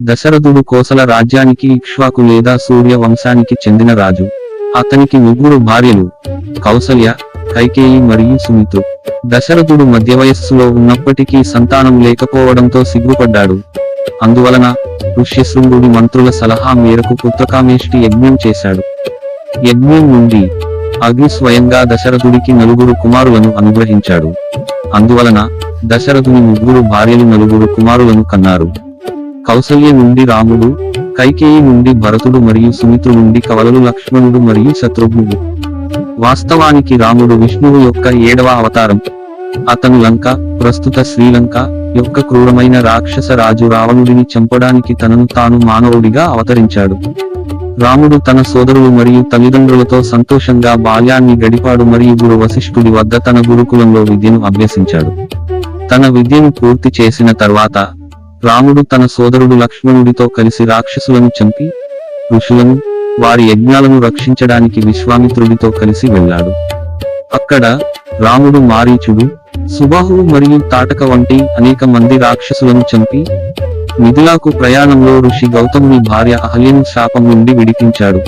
దశరథుడు కోసల రాజ్యానికి ఇక్ష్వాకు లేదా సూర్య వంశానికి చెందిన రాజు. అతనికి ముగ్గురు భార్యలు, కౌసల్య, కైకేయి మరియు సుమిత్రు. దశరథుడు మధ్యవయస్సులో ఉన్నప్పటికీ సంతానం లేకపోవడంతో సిగ్గుపడ్డాడు. అందువలన ఋష్యశృంగుడి మంత్రుల సలహా మేరకు పుత్రకామేష్టి యజ్ఞం చేశాడు. యజ్ఞం నుండి అగ్ని స్వయంగా దశరథుడికి నలుగురు కుమారులను అనుగ్రహించాడు. అందువలన దశరథుని ముగ్గురు భార్యలు నలుగురు కుమారులను కన్నారు. కౌసల్య నుండి రాముడు, కైకేయి నుండి భరతుడు మరియు సుమిత్రు నుండి కవలలు లక్ష్మణుడు మరియు శత్రుఘ్నుడు. వాస్తవానికి రాముడు విష్ణువు యొక్క 7వ అవతారం. అతను లంక, ప్రస్తుత శ్రీలంక యొక్క క్రూరమైన రాక్షస రాజు రావణుడిని చంపడానికి తనను తాను మానవుడిగా అవతరించాడు. రాముడు తన సోదరులు మరియు తల్లిదండ్రులతో సంతోషంగా బాల్యాన్ని గడిపాడు మరియు గురు వశిష్ఠుడి వద్ద తన గురుకులంలో విద్యను అభ్యసించాడు. తన విద్యను పూర్తి చేసిన తర్వాత రాముడు తన సోదరుడు లక్ష్మణుడితో కలిసి రాక్షసులను చంపి ఋషులను, వారి యజ్ఞాలను రక్షించడానికి విశ్వామిత్రుడితో కలిసి వెళ్ళాడు. అక్కడ రాముడు మారీచుడు, సుబాహువు మరియు తాటక వంటి అనేక మంది రాక్షసులను చంపి మిథిలాకు ప్రయాణంలో ఋషి గౌతముని భార్య అహల్యను శాపం నుండి విడిపించాడు.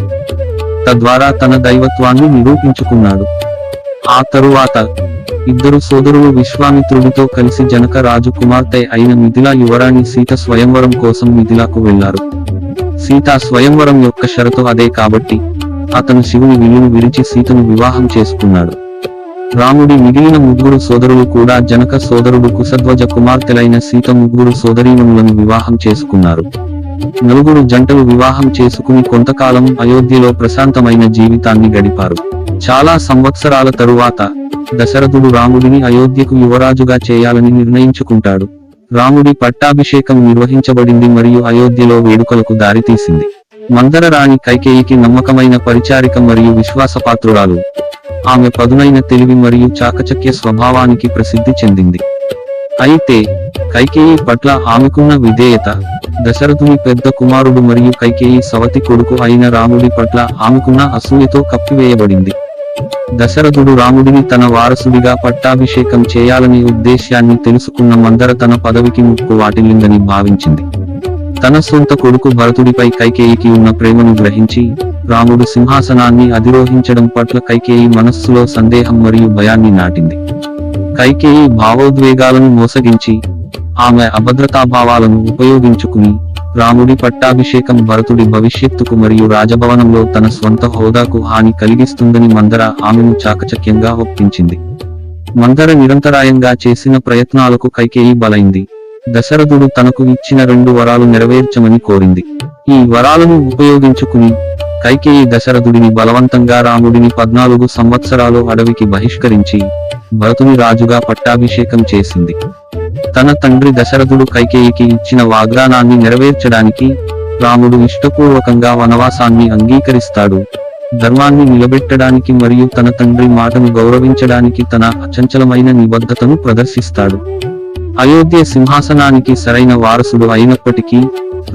తద్వారా తన దైవత్వాన్ని నిరూపించుకున్నాడు. ఆ తరువాత ఇద్దరు సోదరులు విశ్వామిత్రుడితో కలిసి జనక రాజు కుమార్తె అయిన మిథిలా యువరాణి సీత స్వయంవరం కోసం మిథిలాకు వెళ్లారు. సీతా స్వయంవరం యొక్క షరతు అదే కాబట్టి అతను శివుని విల్లును విరిచి సీతను వివాహం చేసుకున్నాడు. రాముడి మిగిలిన ముగ్గురు సోదరులు కూడా జనక సోదరుడు కుశధ్వజ కుమార్తెలైన సీత ముగ్గురు సోదరీమణులను వివాహం చేసుకున్నారు. నలుగురు జంటలు వివాహం చేసుకుని కొంతకాలం అయోధ్యలో ప్రశాంతమైన జీవితాన్ని గడిపారు. చాలా సంవత్సరాల తరువాత దశరథుడు రాముడిని అయోధ్యకు యువరాజుగా చేయాలని నిర్ణయించుకుంటాడు. రాముడి పట్టాభిషేకం నిర్వహించబడింది మరియు అయోధ్యలో వేడుకలకు దారితీసింది. మందర రాణి కైకేయికి నమ్మకమైన పరిచారిక మరియు విశ్వాసపాత్రురాలు. ఆమె పదునైన తెలివి మరియు చాకచక్య స్వభావానికి ప్రసిద్ధి చెందింది. అయితే కైకేయి పట్ల ఆమెకున్న విధేయత, దశరథుని పెద్ద కుమారుడు మరియు కైకేయి సవతి కొడుకు అయిన రాముడి పట్ల ఆమెకున్న అసూయతో కప్పివేయబడింది. దశరథుడు రాముడిని తన వారసుడిగా పట్టాభిషేకం చేయాలనే ఉద్దేశ్యాన్ని తెలుసుకున్న మందర తన పదవికి ముప్పు వాటిల్లిందని భావించింది. తన సొంత కొడుకు భరతుడిపై కైకేయికి ఉన్న ప్రేమను గ్రహించి రాముడు సింహాసనాన్ని అధిరోహించడం పట్ల కైకేయి మనస్సులో సందేహం మరియు భయాన్ని నాటింది. కైకేయి భావోద్వేగాలను మోసగించి ఆమె అభద్రతాభావాలను ఉపయోగించుకుని రాముడి పట్టాభిషేకం భరతుడి భవిష్యత్తుకు మరియు రాజభవనంలో తన స్వంత హోదాకు హాని కలిగిస్తుందని మందర ఆమెను చాకచక్యంగా ఒప్పించింది. మందర నిరంతరాయంగా చేసిన ప్రయత్నాలకు కైకేయి బలైంది. దశరథుడు తనకు ఇచ్చిన 2 వరాలు నెరవేర్చమని కోరింది. ఈ వరాలను ఉపయోగించుకుని కైకేయి దశరథుడిని బలవంతంగా రాముడిని 14 సంవత్సరాలు అడవికి బహిష్కరించి భరతుని రాజుగా పట్టాభిషేకం చేసింది. తన తండ్రి దశరథుడు కైకేయికి ఇచ్చిన వాగ్దానాన్ని నెరవేర్చడానికి రాముడు ఇష్టపూర్వకంగా వనవాసాన్ని అంగీకరిస్తాడు. ధర్మాన్ని నిలబెట్టడానికి మరియు తన తండ్రి మాటను గౌరవించడానికి తన అచంచలమైన నిబద్ధతను ప్రదర్శిస్తాడు. అయోధ్య సింహాసనానికి సరైన వారసుడు అయినప్పటికీ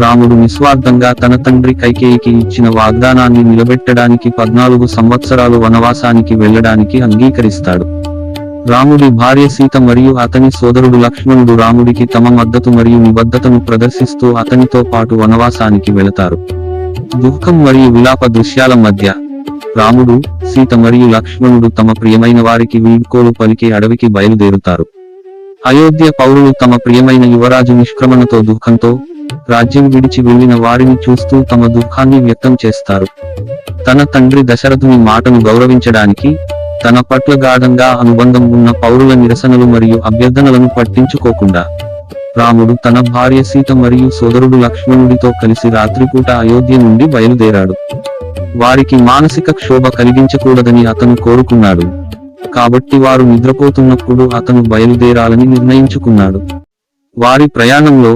రాముడు నిస్వార్థంగా తన తండ్రి కైకేయికి ఇచ్చిన వాగ్దానాన్ని నిలబెట్టడానికి 14 సంవత్సరాలు వనవాసానికి వెళ్లడానికి అంగీకరిస్తాడు. రాముడి భార్య సీత మరియు అతని సోదరుడు లక్ష్మణుడు రాముడికి తమ మద్దతు మరియు నిబద్ధతను ప్రదర్శిస్తూ అతనితో పాటు వనవాసానికి వెళతారు. దుఃఖం మరియు విలాప దృశ్యాల మధ్య రాముడు, సీత మరియు లక్ష్మణుడు తమ ప్రియమైన వారికి వీడ్కోలు పలికే అడవికి బయలుదేరుతారు. అయోధ్య పౌరులు తమ ప్రియమైన యువరాజు నిష్క్రమణతో దుఃఖంతో రాజ్యం విడిచి వెళ్లిన వారిని చూస్తూ తమ దుఃఖాన్ని వ్యక్తం చేస్తారు. తన తండ్రి దశరథుని మాటను గౌరవించడానికి తన పట్ల గాఢంగా అనుబంధం ఉన్న పౌరుల నిరసనలు మరియు అభ్యర్థనలను పట్టించుకోకుండా రాముడు తన భార్య సీత మరియు సోదరుడు లక్ష్మణుడితో కలిసి రాత్రిపూట అయోధ్య నుండి బయలుదేరాడు. వారికి మానసిక క్షోభ కలిగించకూడదని అతను కోరుకున్నాడు. కాబట్టి వారు నిద్రపోతున్నప్పుడు అతను బయలుదేరాలని నిర్ణయించుకున్నాడు. వారి ప్రయాణంలో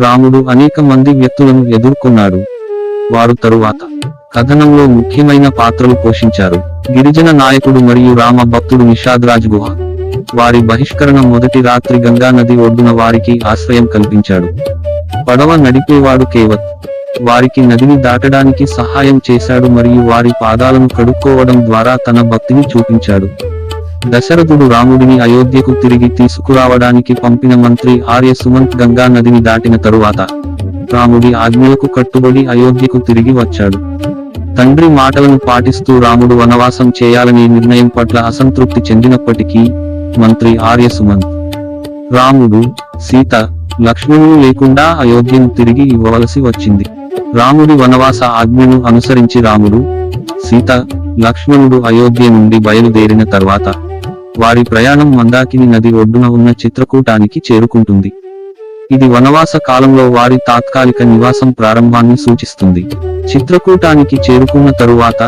రాముడు అనేక మంది వ్యక్తులను ఎదుర్కొన్నాడు. వారు తరువాత కథనంలో ముఖ్యమైన పాత్రలు పోషించారు. గిరిజన నాయకుడు మరియు రామ భక్తుడు నిషాద్రాజ్ గుహ. వారి బహిష్కరణ మొదటి రాత్రి గంగా నది ఒడ్డున వారికి ఆశ్రయం కల్పించాడు. పడవ నడిపేవాడు కేవత్ వారికి నదిని దాటడానికి సహాయం చేశాడు మరియు వారి పాదాలను కడుక్కోవడం ద్వారా తన భక్తిని చూపించాడు. దశరథుడు రాముడిని అయోధ్యకు తిరిగి తీసుకురావడానికి పంపిన మంత్రి ఆర్య సుమంత్ గంగా నదిని దాటిన తరువాత రాముడి ఆజ్ఞలకు కట్టుబడి అయోధ్యకు తిరిగి వచ్చాడు. తండ్రి మాటలను పాటిస్తూ రాముడు వనవాసం చేయాలనే నిర్ణయం పట్ల అసంతృప్తి చెందినప్పటికీ మంత్రి ఆర్య సుమంత్ రాముడు, సీత, లక్ష్మణులు లేకుండా అయోధ్యను తిరిగి ఇవ్వవలసి వచ్చింది. రాముడి వనవాస ఆజ్ఞను అనుసరించి రాముడు, సీత, లక్ష్మణుడు అయోధ్య నుండి బయలుదేరిన తర్వాత వారి ప్రయాణం మందాకిని నది ఒడ్డున ఉన్న చిత్రకూటానికి చేరుకుంటుంది. ఇది వనవాస కాలంలో వారి తాత్కాలిక నివాసం ప్రారంభాన్ని సూచిస్తుంది. చిత్రకూటానికి చేరుకున్న తరువాత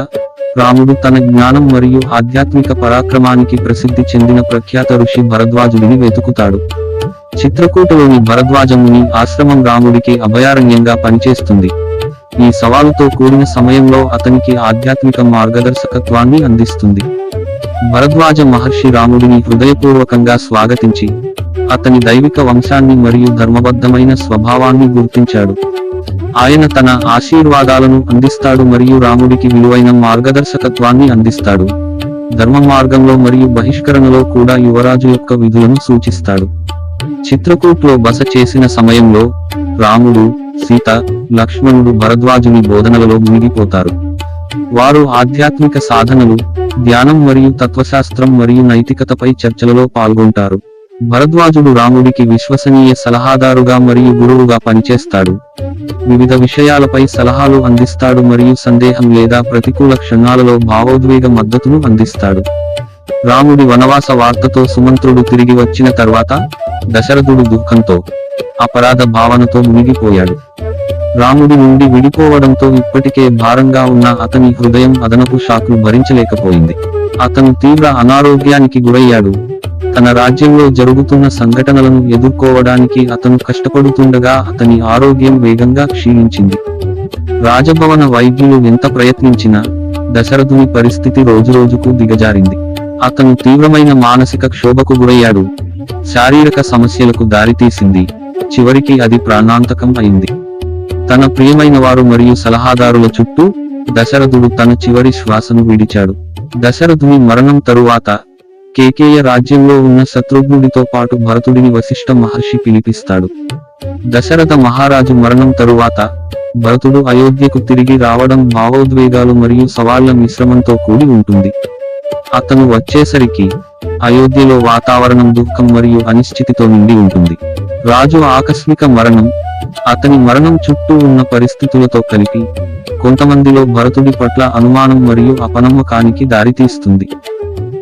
రాముడు తన జ్ఞానం మరియు ఆధ్యాత్మిక పరాక్రమానికి ప్రసిద్ధి చెందిన ప్రఖ్యాత ఋషి భరద్వాజుడిని వెతుకుతాడు. చిత్రకూటలోని భరద్వాజముని ఆశ్రమం రాముడికి అభయారణ్యంగా పనిచేస్తుంది. ఈ సవాలుతో కూడిన సమయంలో అతనికి ఆధ్యాత్మిక మార్గదర్శకత్వాన్ని అందిస్తుంది. భరద్వాజ మహర్షి రాముడిని హృదయపూర్వకంగా స్వాగతించి అతని దైవిక వంశాన్ని మరియు ధర్మబద్ధమైన స్వభావాన్ని గుర్తించాడు. ఆయన తన ఆశీర్వాదాలను అందిస్తాడు మరియు రాముడికి విలువైన మార్గదర్శకత్వాన్ని అందిస్తాడు. ధర్మ మార్గంలో మరియు బహిష్కరణలో కూడా యువరాజు యొక్క విధులను సూచిస్తాడు. చిత్రకూట్లో బస చేసిన సమయంలో రాముడు, సీత, లక్ష్మణుడు భరద్వాజుని బోధనలలో మునిగిపోతారు. వారు ఆధ్యాత్మిక సాధనలు, ధ్యానం మరియు తత్వశాస్త్రం మరియు నైతికతపై చర్చలలో పాల్గొంటారు. భరద్వాజుడు రాముడికి విశ్వసనీయ సలహాదారుగా మరియు గురువుగా పనిచేస్తాడు. వివిధ విషయాలపై సలహాలు అందిస్తాడు మరియు సందేహం లేదా ప్రతికూల క్షణాలలో భావోద్వేగ మద్దతును అందిస్తాడు. రాముడి వనవాస వార్తతో సుమంత్రుడు తిరిగి వచ్చిన తర్వాత దశరథుడు దుఃఖంతో, అపరాధ భావనతో మునిగిపోయాడు. రాముడి నుండి విడిపోవడంతో ఇప్పటికే భారంగా ఉన్న అతని హృదయం అదనపు షాక్ను భరించలేకపోయింది. అతను తీవ్ర అనారోగ్యానికి గురయ్యాడు. తన రాజ్యంలో జరుగుతున్న సంఘటనలను ఎదుర్కోవడానికి అతను కష్టపడుతుండగా అతని ఆరోగ్యం వేగంగా క్షీణించింది. రాజభవన వైద్యులు ఎంత ప్రయత్నించినా దశరథుని పరిస్థితి రోజురోజుకు దిగజారింది. అతను తీవ్రమైన మానసిక క్షోభకు గురయ్యాడు. శారీరక సమస్యలకు దారితీసింది. చివరికి అది ప్రాణాంతకం అయింది. తన ప్రియమైన వారు మరియు సలహాదారుల చుట్టూ దశరథుడు తన చివరి శ్వాసను విడిచాడు. దశరథుని మరణం తరువాత కేకేయ రాజ్యంలో ఉన్న శత్రుఘ్నుడితో పాటు భరతుడిని వశిష్ఠ మహర్షి పిలిపిస్తాడు. దశరథ మహారాజు మరణం తరువాత భరతుడు అయోధ్యకు తిరిగి రావడం భావోద్వేగాలు మరియు సవాళ్ల మిశ్రమంతో కూడి ఉంటుంది. అతను వచ్చేసరికి అయోధ్యలో వాతావరణం దుఃఖం మరియు అనిశ్చితితో నిండి ఉంటుంది. రాజు ఆకస్మిక మరణం, అతని మరణం చుట్టూ ఉన్న పరిస్థితులతో కలిపి కొంతమందిలో భరతుడి పట్ల అనుమానం మరియు అపనమ్మకానికి దారితీస్తుంది.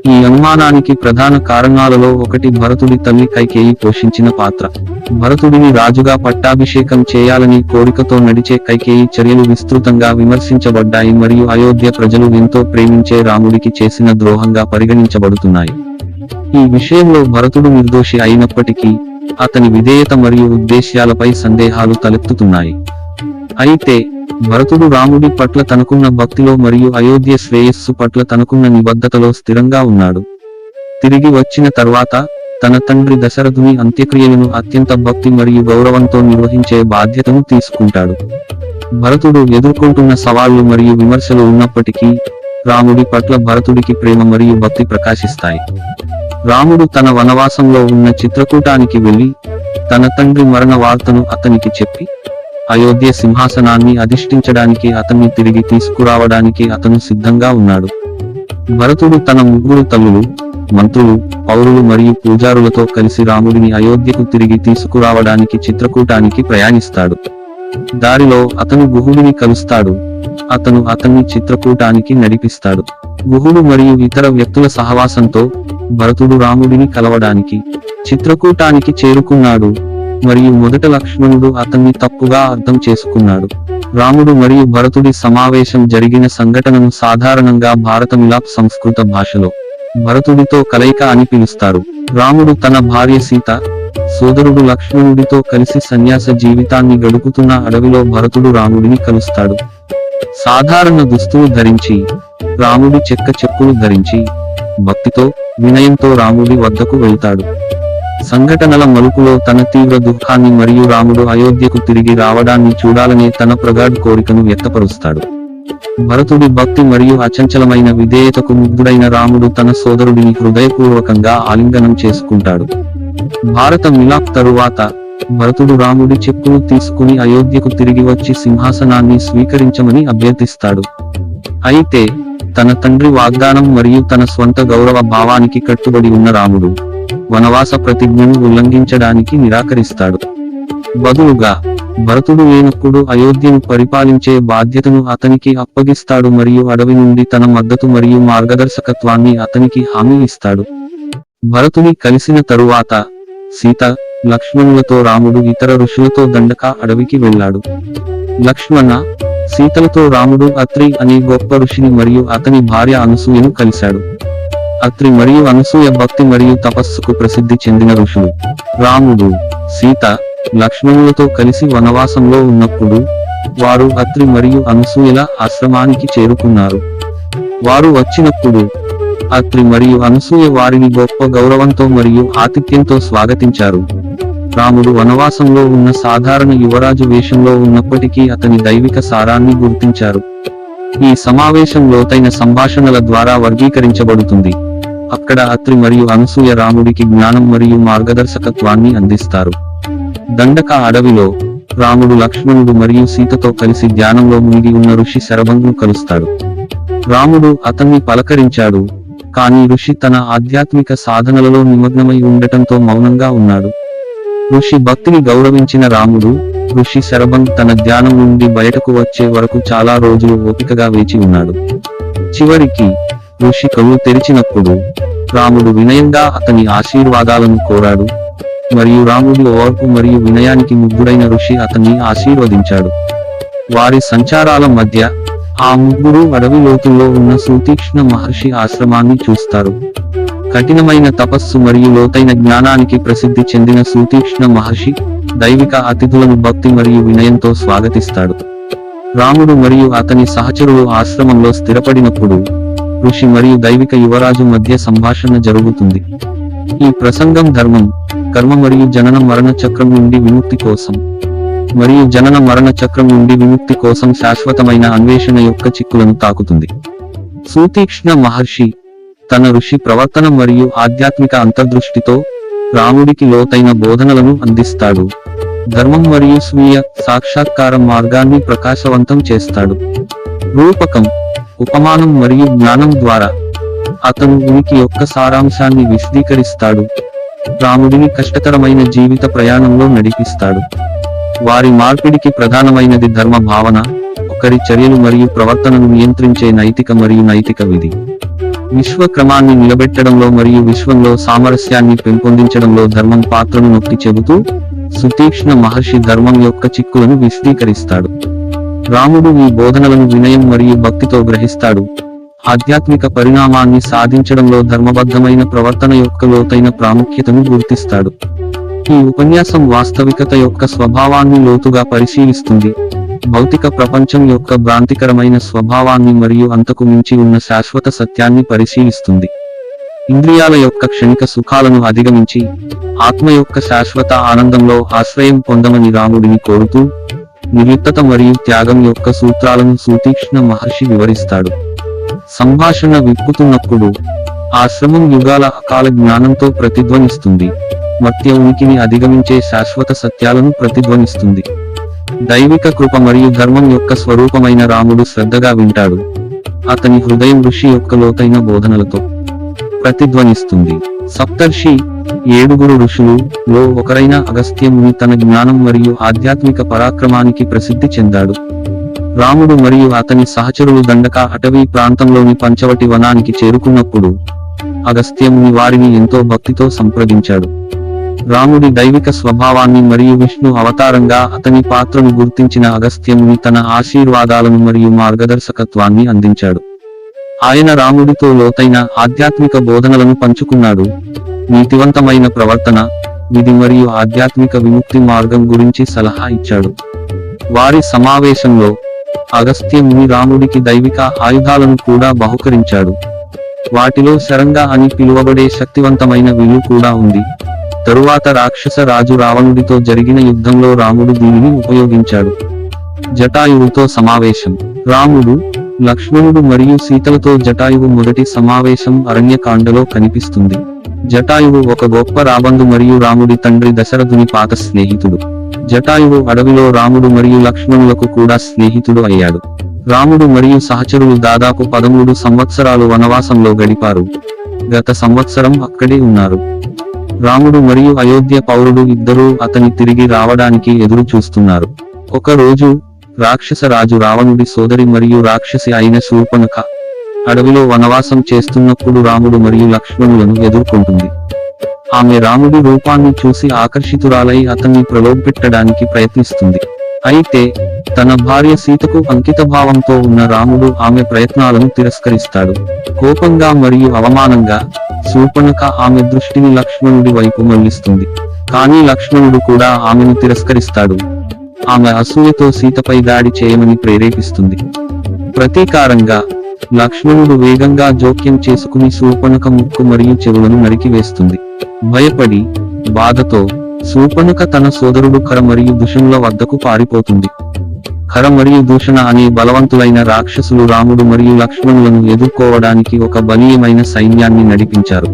ఈ అనుమానానికి ప్రధాన కారణాలలో ఒకటి భరతుడి తల్లి కైకేయి పోషించిన పాత్ర. భరతుడిని రాజుగా పట్టాభిషేకం చేయాలని కోరికతో నడిచే కైకేయి చర్యలు విస్తృతంగా విమర్శించబడ్డాయి మరియు అయోధ్య ప్రజలు ఎంతో ప్రేమించే రాముడికి చేసిన ద్రోహంగా పరిగణించబడుతున్నాయి. ఈ విషయంలో భరతుడు నిర్దోషి అయినప్పటికీ అతని విధేయత మరియు ఉద్దేశ్యాలపై సందేహాలు తలెత్తుతున్నాయి. అయితే భరతుడు రాముడి పట్ల తనకున్న భక్తిలో మరియు అయోధ్య శ్రేయస్సు పట్ల తనకున్న నిబద్ధతలో స్థిరంగా ఉన్నాడు. తిరిగి వచ్చిన తర్వాత తన తండ్రి దశరథుని అంత్యక్రియలను అత్యంత భక్తి మరియు గౌరవంతో నిర్వహించే బాధ్యతను తీసుకుంటాడు. భరతుడు ఎదుర్కొంటున్న సవాళ్లు మరియు విమర్శలు ఉన్నప్పటికీ రాముడి పట్ల భరతుడికి ప్రేమ మరియు భక్తి ప్రకాశిస్తాయి. రాముడు తన వనవాసంలో ఉన్న చిత్రకూటానికి వెళ్లి తన తండ్రి మరణ వార్తను అతనికి చెప్పి అయోధ్య సింహాసనాన్ని అధిష్ఠించడానికి అతన్ని తిరిగి తీసుకురావడానికి అతను సిద్ధంగా ఉన్నాడు. భరతుడు తన ముగ్గురు తల్లులు, మంత్రులు, పౌరులు మరియు పూజారులతో కలిసి రాముడిని అయోధ్యకు తిరిగి తీసుకురావడానికి చిత్రకూటానికి ప్రయాణిస్తాడు. దారిలో అతను గుహుడిని కలుస్తాడు. అతను అతన్ని చిత్రకూటానికి నడిపిస్తాడు. గుహుడు మరియు ఇతర వ్యక్తుల సహవాసంతో భరతుడు రాముడిని కలవడానికి చిత్రకూటానికి చేరుకున్నాడు మరియు మొదట లక్ష్మణుడు అతన్ని తప్పుగా అర్థం చేసుకున్నాడు. రాముడు మరియు భరతుడి సమావేశం జరిగిన సంఘటనను సాధారణంగా భారత మిలాప్ సంస్కృత భాషలో భరతుడితో కలయిక అని పిలుస్తారు. రాముడు తన భార్య సీత, సోదరుడు లక్ష్మణుడితో కలిసి సన్యాస జీవితాన్ని గడుపుతున్న అడవిలో భరతుడు రాముడిని కలుస్తాడు. సాధారణ దుస్తులు ధరించి, రాముడి చెక్క చెప్పులు ధరించి, భక్తితో, వినయంతో రాముడి వద్దకు వెళ్తాడు. సంఘటనల మలుపులో తన తీవ్ర దుఃఖాన్ని మరియు రాముడు అయోధ్యకు తిరిగి రావడాన్ని చూడాలనే తన ప్రగాఢ కోరికను వ్యక్తపరుస్తాడు. భరతుడి భక్తి మరియు అచంచలమైన విధేయతకు ముగ్ధుడైన రాముడు తన సోదరుడిని హృదయపూర్వకంగా ఆలింగనం చేసుకుంటాడు. భారత మిలాప్ తరువాత భరతుడు రాముడి చెప్పులు తీసుకుని అయోధ్యకు తిరిగి వచ్చి సింహాసనాన్ని స్వీకరించమని అభ్యర్థిస్తాడు. అయితే తన తండ్రి వాగ్దానం మరియు తన స్వంత గౌరవ భావానికి కట్టుబడి ఉన్న రాముడు వనవాస ప్రతిజ్ఞను ఉల్లంఘించడానికి నిరాకరిస్తాడు. బదులుగా భరతుడు లేనప్పుడు అయోధ్యను పరిపాలించే బాధ్యతను అతనికి అప్పగిస్తాడు మరియు అడవి నుండి తన మద్దతు మరియు మార్గదర్శకత్వాన్ని అతనికి హామీ ఇస్తాడు. భరతుని కలిసిన తరువాత సీత, లక్ష్మణులతో రాముడు ఇతర ఋషులతో దండక అడవికి వెళ్ళాడు. లక్ష్మణ, సీతలతో రాముడు అత్రి అనే గొప్ప ఋషిని మరియు అతని భార్య అనసూయను కలిశాడు. అత్రి మరియు అనసూయ భక్తి మరియు తపస్సుకు ప్రసిద్ధి చెందిన ఋషులు. రాముడు, సీత, లక్ష్మణులతో కలిసి వనవాసంలో ఉన్నప్పుడు వారు అత్రి మరియు అనసూయల ఆశ్రమానికి చేరుకున్నారు. వారు వచ్చినప్పుడు అత్రి మరియు అనసూయ వారిని గొప్ప గౌరవంతో మరియు ఆతిథ్యంతో స్వాగతించారు. రాముడు వనవాసంలో ఉన్న సాధారణ యువరాజు వేషంలో ఉన్నప్పటికీ అతని దైవిక సారాన్ని గుర్తించారు. ఈ సమావేశం లోతైన సంభాషణల ద్వారా వర్గీకరించబడుతుంది. అక్కడ అత్రి మరియు అనసూయ రాముడికి జ్ఞానం మరియు మార్గదర్శకత్వాన్ని అందిస్తారు. దండక అడవిలో రాముడు లక్ష్మణుడు మరియు సీతతో కలిసి ధ్యానంలో మునిగి ఉన్న ఋషి శరభంగును కలుస్తాడు. రాముడు అతన్ని పలకరించాడు, కానీ ఋషి తన ఆధ్యాత్మిక సాధనలలో నిమగ్నమై ఉండటంతో మౌనంగా ఉన్నాడు. ఋషి భక్తిని గౌరవించిన రాముడు, ఋషి శరభంగ్ తన ధ్యానం నుండి బయటకు వచ్చే వరకు చాలా రోజులు ఓపికగా వేచి ఉన్నాడు. చివరికి ఋషి కళ్ళు తెరిచినప్పుడు రాముడు వినయంగా అతని ఆశీర్వాదాలను కోరాడు మరియు రాముడి ఓర్పు మరియు వినయానికి ముగ్ధుడైన ఋషి అతన్ని ఆశీర్వదించాడు. వారి సంచారాల మధ్య ఆ ముగ్గురు అడవి లోతుల్లో ఉన్న సుతీక్ష్ణ మహర్షి ఆశ్రమాన్ని చూస్తారు. కఠినమైన తపస్సు మరియు లోతైన జ్ఞానానికి ప్రసిద్ధి చెందిన సుతీక్ష్ణ మహర్షి దైవిక అతిథులను భక్తి మరియు వినయంతో స్వాగతిస్తాడు. రాముడు మరియు అతని సహచరులు ఆశ్రమంలో స్థిరపడినప్పుడు ఋషి మరియు దైవిక యువరాజు మధ్య సంభాషణ జరుగుతుంది. ఈ ప్రసంగం ధర్మం, కర్మ మరియు జనన మరణ చక్రం నుండి విముక్తి కోసం మరియు జనన మరణ చక్రం నుండి విముక్తి కోసం శాశ్వతమైన అన్వేషణ యొక్క చిక్కులను తాకుతుంది. సుతీక్ష్ణ మహర్షి తన ఋషి ప్రవర్తన మరియు ఆధ్యాత్మిక అంతర్దృష్టితో రాముడికి లోతైన బోధనలను అందిస్తాడు. ధర్మం మరియు స్వీయ సాక్షాత్కార మార్గాన్ని ప్రకాశవంతం చేస్తాడు. రూపకం, ఉపమానం మరియు జ్ఞానం ద్వారా అతను ఉనికి యొక్క సారాంశాన్ని విశదీకరిస్తాడు. రాముడిని కష్టతరమైన జీవిత ప్రయాణంలో నడిపిస్తాడు. వారి మార్పిడికి ప్రధానమైనది ధర్మ భావన, ఒకరి చర్యలు మరియు ప్రవర్తనను నియంత్రించే నైతిక మరియు నైతిక విధి. విశ్వ క్రమాన్ని నిలబెట్టడంలో మరియు విశ్వంలో సామరస్యాన్ని పెంపొందించడంలో ధర్మం పాత్రను నొక్కి చెబుతూ సుతీక్ష్ణ మహర్షి ధర్మం యొక్క చిక్కులను విశదీకరిస్తాడు. రాముడు ఈ బోధనలను వినయం మరియు భక్తితో గ్రహిస్తాడు. ఆధ్యాత్మిక పరిణామాన్ని సాధించడంలో ధర్మబద్ధమైన ప్రవర్తన యొక్క లోతైన ప్రాముఖ్యతను గుర్తిస్తాడు. ఈ ఉపన్యాసం వాస్తవికత యొక్క స్వభావాన్ని లోతుగా పరిశీలిస్తుంది. భౌతిక ప్రపంచం యొక్క భ్రాంతికరమైన స్వభావాన్ని మరియు అంతకు మించి ఉన్న శాశ్వత సత్యాన్ని పరిశీలిస్తుంది. ఇంద్రియాల యొక్క క్షణిక సుఖాలను అధిగమించి ఆత్మ యొక్క శాశ్వత ఆనందంలో ఆశ్రయం పొందమని రాముడిని కోరుతూ నిర్లిప్తత మరియు త్యాగం యొక్క సూత్రాలను సుతీక్ష్ణ మహర్షి వివరిస్తాడు. సంభాషణ విప్పుతున్నప్పుడు ఆశ్రమం యుగాల అకాల జ్ఞానంతో ప్రతిధ్వనిస్తుంది. మర్త్య ఉనికిని అధిగమించే శాశ్వత సత్యాలను ప్రతిధ్వనిస్తుంది. దైవిక కృప మరియు ధర్మం యొక్క స్వరూపమైన రాముడు శ్రద్ధగా వింటాడు. అతని హృదయం ఋషి యొక్క లోతైన బోధనలతో ప్రతిధ్వనిస్తుంది. సప్తర్షి, 7 ఋషులు లో ఒకరైన అగస్త్య ముని తన జ్ఞానం మరియు ఆధ్యాత్మిక పరాక్రమానికి ప్రసిద్ధి చెందాడు. రాముడు మరియు అతని సహచరులు దండక అటవీ ప్రాంతంలోని పంచవటి వనానికి చేరుకున్నప్పుడు అగస్త్య ముని వారిని ఎంతో భక్తితో సంప్రదించాడు. రాముడి దైవిక స్వభావాన్ని మరియు విష్ణు అవతారంగా అతని పాత్రను గుర్తించిన అగస్త్య ముని తన ఆశీర్వాదాలను మరియు మార్గదర్శకత్వాన్ని అందించాడు. ఆయన రాముడితో లోతైన ఆధ్యాత్మిక బోధనలను పంచుకున్నాడు. నీతివంతమైన ప్రవర్తన, విధి మరియు ఆధ్యాత్మిక విముక్తి మార్గం గురించి సలహా ఇచ్చాడు. వారి సమావేశంలో అగస్త్య ముని రాముడికి దైవిక ఆయుధాలను కూడా బహుకరించాడు. వాటిలో శరంగా అని పిలువబడే శక్తివంతమైన విల్లు కూడా ఉంది. తరువాత రాక్షస రాజు రావణుడితో జరిగిన యుద్ధంలో రాముడు దీనిని ఉపయోగించాడు. జటాయువుతో సమావేశం. రాముడు, లక్ష్మణుడు మరియు సీతలతో జటాయువు మొదటి సమావేశం అరణ్యకాండలో కనిపిస్తుంది. జటాయువు ఒక గొప్ప రాబందు మరియు రాముడి తండ్రి దశరథుని పాత స్నేహితుడు. జటాయువు అడవిలో రాముడు మరియు లక్ష్మణులకు కూడా స్నేహితుడు అయ్యాడు. రాముడు మరియు సహచరులు దాదాపు 13 సంవత్సరాలు వనవాసంలో గడిపారు. గత సంవత్సరం అక్కడే ఉన్నారు. రాముడు మరియు అయోధ్య పౌరుడు ఇద్దరూ అతని తిరిగి రావడానికి ఎదురు చూస్తున్నారు. ఒక రోజు రాక్షస రాజు రావణుడి సోదరి మరియు రాక్షసి అయిన శూర్పణఖ అడవిలో వనవాసం చేస్తున్నప్పుడు రాముడు మరియు లక్ష్మణులను ఎదుర్కొంటుంది. ఆమె రాముడి రూపాన్ని చూసి ఆకర్షితురాలై అతన్ని ప్రలోభపెట్టడానికి ప్రయత్నిస్తుంది. అయితే తన భార్య సీతకు అంకితభావంతో ఉన్న రాముడు ఆమె ప్రయత్నాలను తిరస్కరిస్తాడు. కోపంగా మరియు అవమానంగా శూర్పణఖ ఆమె దృష్టిని లక్ష్మణుడి వైపు మళ్లిస్తుంది. కానీ లక్ష్మణుడు కూడా ఆమెను తిరస్కరిస్తాడు. ఆమె అసూయతో సీతపై దాడి చేయమని ప్రేరేపిస్తుంది. ప్రతీకారంగా లక్ష్మణుడు వేగంగా జోక్యం చేసుకుని శూర్పణఖ ముక్కు మరియు చెవులను నరికివేస్తుంది. భయపడి బాధతో శూర్పణఖ తన సోదరుడు ఖర మరియు దూషణుల వద్దకు పారిపోతుంది. ఖర మరియు దూషణ అనే బలవంతులైన రాక్షసులు రాముడు మరియు లక్ష్మణులను ఎదుర్కోవడానికి ఒక బలీయమైన సైన్యాన్ని నడిపించారు.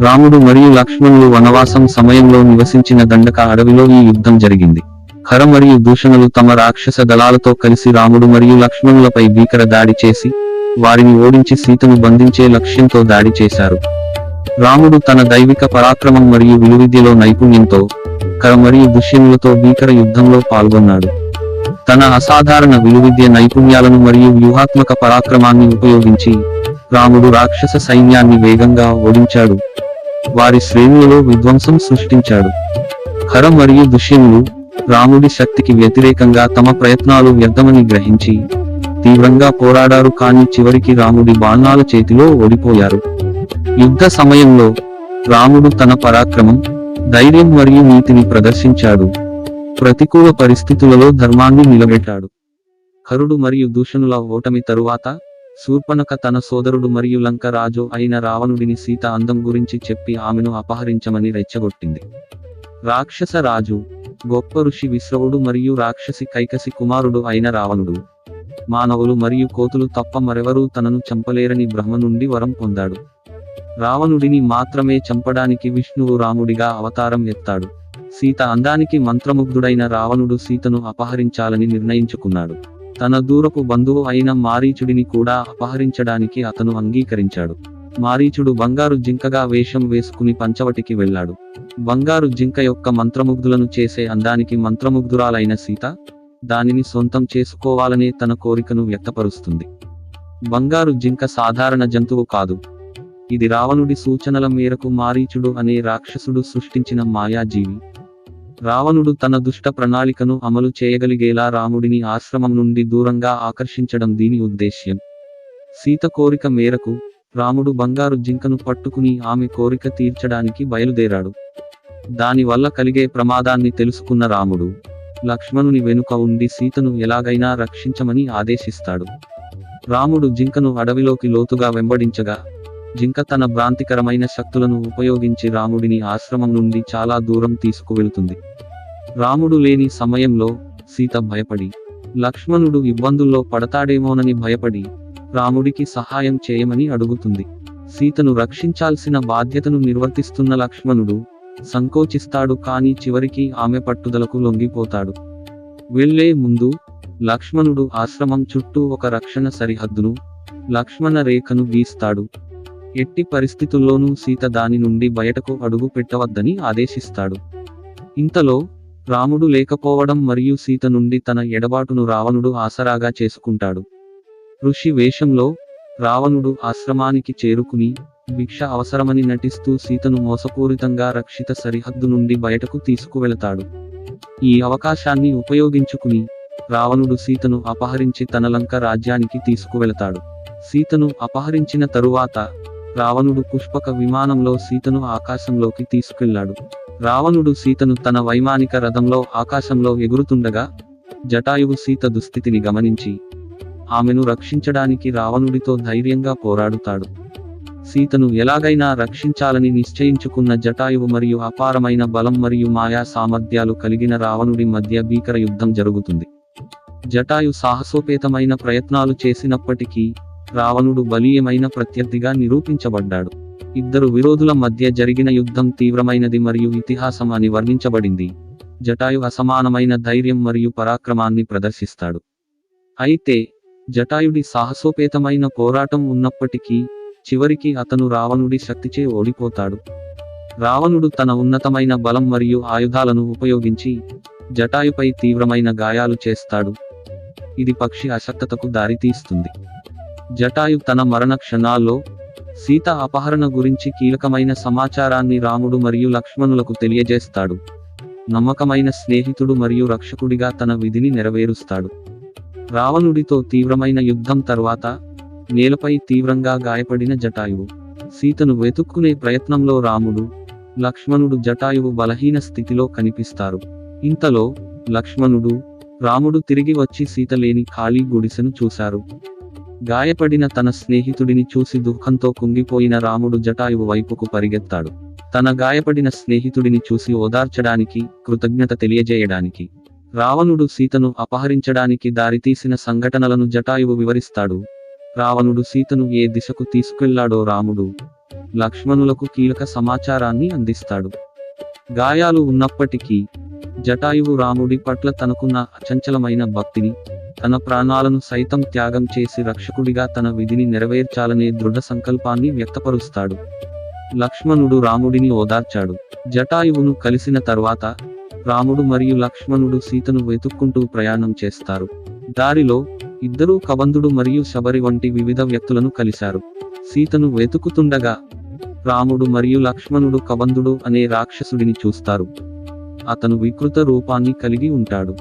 రాముడు మరియు లక్ష్మణులు వనవాసం సమయంలో నివసించిన దండక అడవిలో ఈ యుద్ధం జరిగింది. ఖర మరియు దూషణలు తమ రాక్షస దళాలతో కలిసి రాముడు మరియు లక్ష్మణులపై భీకర దాడి చేసి వారిని ఓడించి సీతను బంధించే లక్ష్యంతో దాడి చేశారు. రాముడు తన దైవిక పరాక్రమం మరియు విలువిద్యలో నైపుణ్యంతో ఖర మరియు దుష్యనులతో భీకర యుద్ధంలో పాల్గొన్నాడు. తన అసాధారణ విలువిద్య నైపుణ్యాలను మరియు వ్యూహాత్మక పరాక్రమాన్ని ఉపయోగించి రాముడు రాక్షస సైన్యాన్ని వేగంగా ఓడించాడు. వారి శ్రేణులలో విధ్వంసం సృష్టించాడు. ఖర మరియు దుష్యనులు రాముడి శక్తికి వ్యతిరేకంగా తమ ప్రయత్నాలు వ్యర్థమని గ్రహించి తీవ్రంగా పోరాడారు. కానీ చివరికి రాముడి బాణాల చేతిలో ఓడిపోయారు. యుద్ధ సమయంలో రాముడు తన పరాక్రమం, ధైర్యం మరియు నీతిని ప్రదర్శించాడు. ప్రతికూల పరిస్థితులలో ధర్మాన్ని నిలబెట్టాడు. ఖరుడు మరియు దూషణుల ఓటమి తరువాత శూర్పణఖ తన సోదరుడు మరియు లంక రాజు అయిన రావణుడిని సీత అందం గురించి చెప్పి ఆమెను అపహరించమని రెచ్చగొట్టింది. రాక్షస రాజు గొప్ప ఋషి విశ్రవుడు మరియు రాక్షసి కైకసి కుమారుడు అయిన రావణుడు మానవులు మరియు కోతులు తప్ప మరెవరూ తనను చంపలేరని బ్రహ్మ నుండి వరం పొందాడు. రావణుడిని మాత్రమే చంపడానికి విష్ణువు రాముడిగా అవతారం ఎత్తాడు. సీత అందానికి మంత్రముగ్ధుడైన రావణుడు సీతను అపహరించాలని నిర్ణయించుకున్నాడు. తన దూరపు బంధువు అయిన మారీచుడిని కూడా అపహరించడానికి అతను అంగీకరించాడు. మారీచుడు బంగారు జింకగా వేషం వేసుకుని పంచవటికి వెళ్ళాడు. బంగారు జింక యొక్క మంత్రముగ్ధులను చేసే అందానికి మంత్రముగ్ధురాలైన సీత దానిని సొంతం చేసుకోవాలనే తన కోరికను వ్యక్తపరుస్తుంది. బంగారు జింక సాధారణ జంతువు కాదు. ఇది రావణుడి సూచనల మేరకు మారీచుడు అనే రాక్షసుడు సృష్టించిన మాయాజీవి. రావణుడు తన దుష్ట ప్రణాళికను అమలు చేయగలిగేలా రాముడిని ఆశ్రమం నుండి దూరంగా ఆకర్షించడం దీని ఉద్దేశ్యం. సీత కోరిక మేరకు రాముడు బంగారు జింకను పట్టుకుని ఆమె కోరిక తీర్చడానికి బయలుదేరాడు. దానివల్ల కలిగే ప్రమాదాన్ని తెలుసుకున్న రాముడు లక్ష్మణుని వెనుక ఉండి సీతను ఎలాగైనా రక్షించమని ఆదేశిస్తాడు. రాముడు జింకను అడవిలోకి లోతుగా వెంబడించగా జింక తన భ్రాంతికరమైన శక్తులను ఉపయోగించి రాముడిని ఆశ్రమం నుండి చాలా దూరం తీసుకువెళుతుంది. రాముడు లేని సమయంలో సీత భయపడి లక్ష్మణుడు ఇబ్బందుల్లో పడతాడేమోనని భయపడి రాముడికి సహాయం చేయమని అడుగుతుంది. సీతను రక్షించాల్సిన బాధ్యతను నిర్వర్తిస్తున్న లక్ష్మణుడు సంకోచిస్తాడు. కానీ చివరికి ఆమె పట్టుదలకు లొంగిపోతాడు. వెళ్లే ముందు లక్ష్మణుడు ఆశ్రమం చుట్టూ ఒక రక్షణ సరిహద్దును లక్ష్మణ రేఖను గీస్తాడు. ఎట్టి పరిస్థితుల్లోనూ సీత దాని నుండి బయటకు అడుగు పెట్టవద్దని ఆదేశిస్తాడు. ఇంతలో రాముడు లేకపోవడం మరియు సీత నుండి తన ఎడబాటును రావణుడు ఆసరాగా చేసుకుంటాడు. ఋషి వేషంలో రావణుడు ఆశ్రమానికి చేరుకుని భిక్ష అవసరమని నటిస్తూ సీతను మోసపూరితంగా రక్షిత సరిహద్దు నుండి బయటకు తీసుకువెళతాడు. ఈ అవకాశాన్ని ఉపయోగించుకుని రావణుడు సీతను అపహరించి తన లంక రాజ్యానికి తీసుకువెళతాడు. సీతను అపహరించిన తరువాత రావణుడు పుష్పక విమానంలో సీతను ఆకాశంలోకి తీసుకెళ్లాడు. రావణుడు సీతను తన వైమానిక రథంలో ఆకాశంలో ఎగురుతుండగా జటాయువు సీత దుస్థితిని గమనించి ఆమెను రక్షించడానికి రావణుడితో ధైర్యంగా పోరాడుతాడు. సీతను ఎలాగైనా రక్షించాలని నిశ్చయించుకున్న జటాయువు మరియు అపారమైన బలం మరియు మాయా సామర్థ్యాలు కలిగిన రావణుడి మధ్య భీకర యుద్ధం జరుగుతుంది. జటాయు సాహసోపేతమైన ప్రయత్నాలు చేసినప్పటికీ రావణుడు బలీయమైన ప్రత్యర్థిగా నిరూపించబడ్డాడు. ఇద్దరు విరోధుల మధ్య జరిగిన యుద్ధం తీవ్రమైనది మరియు ఇతిహాసం అని వర్ణించబడింది. జటాయు అసమానమైన ధైర్యం మరియు పరాక్రమాన్ని ప్రదర్శిస్తాడు. అయితే జటాయుడి సాహసోపేతమైన పోరాటం ఉన్నప్పటికీ చివరికి అతను రావణుడి శక్తిచే ఓడిపోతాడు. రావణుడు తన ఉన్నతమైన బలం మరియు ఆయుధాలను ఉపయోగించి జటాయుపై తీవ్రమైన గాయాలు చేస్తాడు. ఇది పక్షి అశక్తతకు దారితీస్తుంది. జటాయు తన మరణ క్షణాల్లో సీత అపహరణ గురించి కీలకమైన సమాచారాన్ని రాముడు మరియు లక్ష్మణులకు తెలియజేస్తాడు. నమ్మకమైన స్నేహితుడు మరియు రక్షకుడిగా తన విధిని నెరవేరుస్తాడు. రావణుడితో తీవ్రమైన యుద్ధం తర్వాత నేలపై తీవ్రంగా గాయపడిన జటాయువు సీతను వెతుక్కునే ప్రయత్నంలో రాముడు, లక్ష్మణుడు జటాయువు బలహీన స్థితిలో కనిపిస్తారు. ఇంతలో లక్ష్మణుడు, రాముడు తిరిగి వచ్చి సీత లేని ఖాళీ గుడిసెను చూశారు. గాయపడిన తన స్నేహితుడిని చూసి దుఃఖంతో కుంగిపోయిన రాముడు జటాయువు వైపుకు పరిగెత్తాడు. తన గాయపడిన స్నేహితుడిని చూసి ఓదార్చడానికి, కృతజ్ఞత తెలియజేయడానికి రావణుడు సీతను అపహరించడానికి దారితీసిన సంఘటనలను జటాయువు వివరిస్తాడు. రావణుడు సీతను ఏ దిశకు తీసుకెళ్లాడో రాముడు, లక్ష్మణులకు కీలక సమాచారాన్ని అందిస్తాడు. గాయాలు ఉన్నప్పటికీ జటాయువు రాముడి పట్ల తనకున్న అచంచలమైన భక్తిని, తన ప్రాణాలను సైతం త్యాగం చేసి రక్షకుడిగా తన విధిని నెరవేర్చాలనే దృఢ సంకల్పాన్ని వ్యక్తపరుస్తాడు. లక్ష్మణుడు రాముడిని ఓదార్చాడు. జటాయువును కలిసిన తర్వాత రాముడు మరియు లక్ష్మణుడు సీతను వెతుక్కుంటూ ప్రయాణం చేస్తారు. దారిలో ఇద్దరూ కబంధుడు మరియు శబరి వంటి వివిధ వ్యక్తులను కలిశారు. సీతను వెతుకుతుండగా రాముడు మరియు లక్ష్మణుడు కబంధుడు అనే రాక్షసుడిని చూస్తారు. అతను వికృత రూపాన్ని కలిగి ఉంటాడు.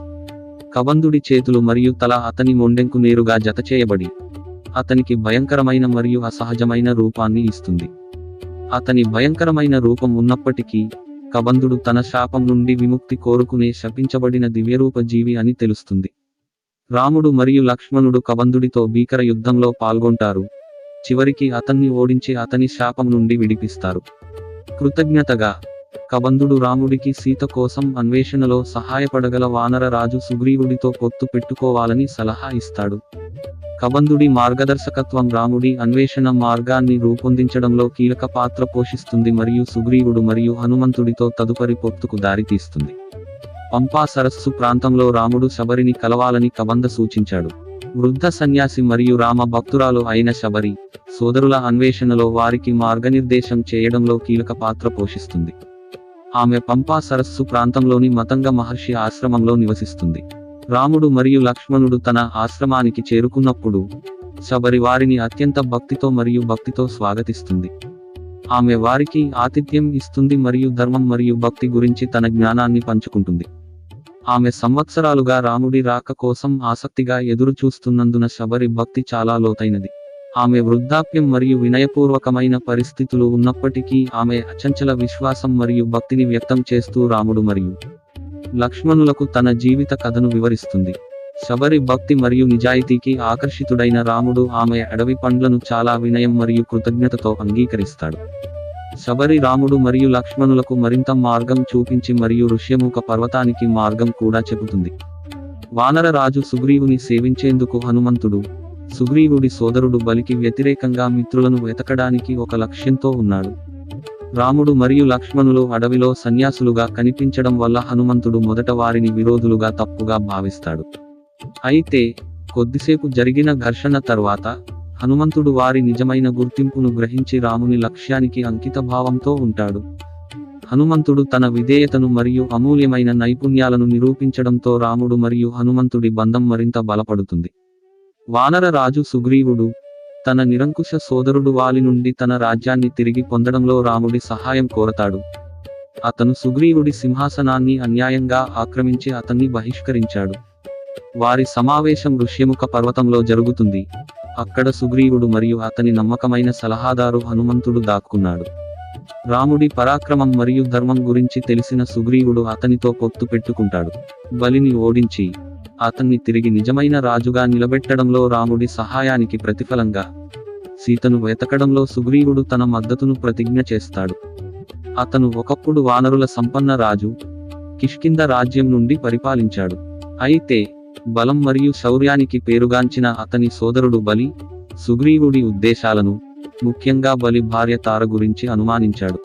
కబంధుడి చేతులు మరియు తల అతని మొండెంకు నేరుగా జతచేయబడి అతనికి భయంకరమైన మరియు అసహజమైన రూపాన్ని ఇస్తుంది. అతని భయంకరమైన రూపం ఉన్నప్పటికీ కబంధుడు తన శాపం నుండి విముక్తి కోరుకునే శపించబడిన దివ్యరూప జీవి అని తెలుస్తుంది. రాముడు మరియు లక్ష్మణుడు కబంధుడితో భీకర యుద్ధంలో పాల్గొంటారు. చివరికి అతన్ని ఓడించి అతని శాపం నుండి విడిపిస్తారు. కృతజ్ఞతగా కబంధుడు రాముడికి సీత కోసం అన్వేషణలో సహాయపడగల వానర రాజు సుగ్రీవుడితో పొత్తు పెట్టుకోవాలని సలహా ఇస్తాడు. కబంధుడి మార్గదర్శకత్వం రాముడి అన్వేషణ మార్గాన్ని రూపొందించడంలో కీలక పాత్ర పోషిస్తుంది మరియు సుగ్రీవుడు మరియు హనుమంతుడితో తదుపరి పొత్తుకు దారితీస్తుంది. పంపా సరస్సు ప్రాంతంలో రాముడు శబరిని కలవాలని కబంధ సూచించాడు. వృద్ధ సన్యాసి మరియు రామ భక్తురాలు అయిన శబరి సోదరుల అన్వేషణలో వారికి మార్గనిర్దేశం చేయడంలో కీలక పాత్ర పోషిస్తుంది. ఆమె పంపా సరస్సు ప్రాంతంలోని మతంగ మహర్షి ఆశ్రమంలో నివసిస్తుంది. రాముడు మరియు లక్ష్మణుడు తన ఆశ్రమానికి చేరుకున్నప్పుడు శబరి వారిని అత్యంత భక్తితో స్వాగతిస్తుంది. ఆమె వారికి ఆతిథ్యం ఇస్తుంది మరియు ధర్మం మరియు భక్తి గురించి తన జ్ఞానాన్ని పంచుకుంటుంది. ఆమె సంవత్సరాలుగా రాముడి రాక కోసం ఆసక్తిగా ఎదురు చూస్తున్నందున శబరి భక్తి చాలా లోతైనది. ఆమె వృద్ధాప్యం మరియు వినయపూర్వకమైన పరిస్థితులు ఉన్నప్పటికీ ఆమె అచంచల విశ్వాసం మరియు భక్తిని వ్యక్తం చేస్తూ రాముడు మరియు లక్ష్మణులకు తన జీవిత కథను వివరిస్తుంది. శబరి భక్తి మరియు నిజాయితీకి ఆకర్షితుడైన రాముడు ఆమె అడవి పండ్లను చాలా వినయం మరియు కృతజ్ఞతతో అంగీకరిస్తాడు. శబరి రాముడు మరియు లక్ష్మణులకు మరింత మార్గం చూపించి మరియు ఋష్యముఖ పర్వతానికి మార్గం కూడా చెబుతుంది. వానర రాజు సుగ్రీవుని సేవించేందుకు హనుమంతుడు, సుగ్రీవుడి సోదరుడు బలికి వ్యతిరేకంగా మిత్రులను వెతకడానికి ఒక లక్ష్యంతో ఉన్నాడు. రాముడు మరియు లక్ష్మణులు అడవిలో సన్యాసులుగా కనిపించడం వల్ల హనుమంతుడు మొదట వారిని విరోధులుగా తప్పుగా భావిస్తాడు. అయితే కొద్దిసేపు జరిగిన ఘర్షణ తర్వాత హనుమంతుడు వారి నిజమైన గుర్తింపును గ్రహించి రాముని లక్ష్యానికి అంకిత భావంతో ఉంటాడు. హనుమంతుడు తన విధేయతను మరియు అమూల్యమైన నైపుణ్యాలను నిరూపించడంతో రాముడు మరియు హనుమంతుడి బంధం మరింత బలపడుతుంది. వానర రాజు సుగ్రీవుడు తన నిరంకుశ సోదరుడు వాలి నుండి తన రాజ్యాన్ని తిరిగి పొందడంలో రాముడి సహాయం కోరతాడు. అతను సుగ్రీవుడి సింహాసనాన్ని అన్యాయంగా ఆక్రమించి అతన్ని బహిష్కరించాడు. వారి సమావేశం ఋష్యముఖ పర్వతంలో జరుగుతుంది. అక్కడ సుగ్రీవుడు మరియు అతని నమ్మకమైన సలహాదారు హనుమంతుడు దాక్కున్నాడు. రాముడి పరాక్రమం మరియు ధర్మం గురించి తెలిసిన సుగ్రీవుడు అతనితో పొత్తు పెట్టుకుంటాడు. బలిని ఓడించి అతన్ని తిరిగి నిజమైన రాజుగా నిలబెట్టడంలో రాముడి సహాయానికి ప్రతిఫలంగా సీతను వెతకడంలో సుగ్రీవుడు తన మద్దతును ప్రతిజ్ఞ చేస్తాడు. అతను ఒకప్పుడు వానరుల సంపన్న రాజు కిష్కింద రాజ్యం నుండి పరిపాలించాడు. అయితే బలం మరియు శౌర్యానికి పేరుగాంచిన అతని సోదరుడు బలి సుగ్రీవుడి ఉద్దేశాలను ముఖ్యంగా బలి భార్య తార గురించి అనుమానించాడు.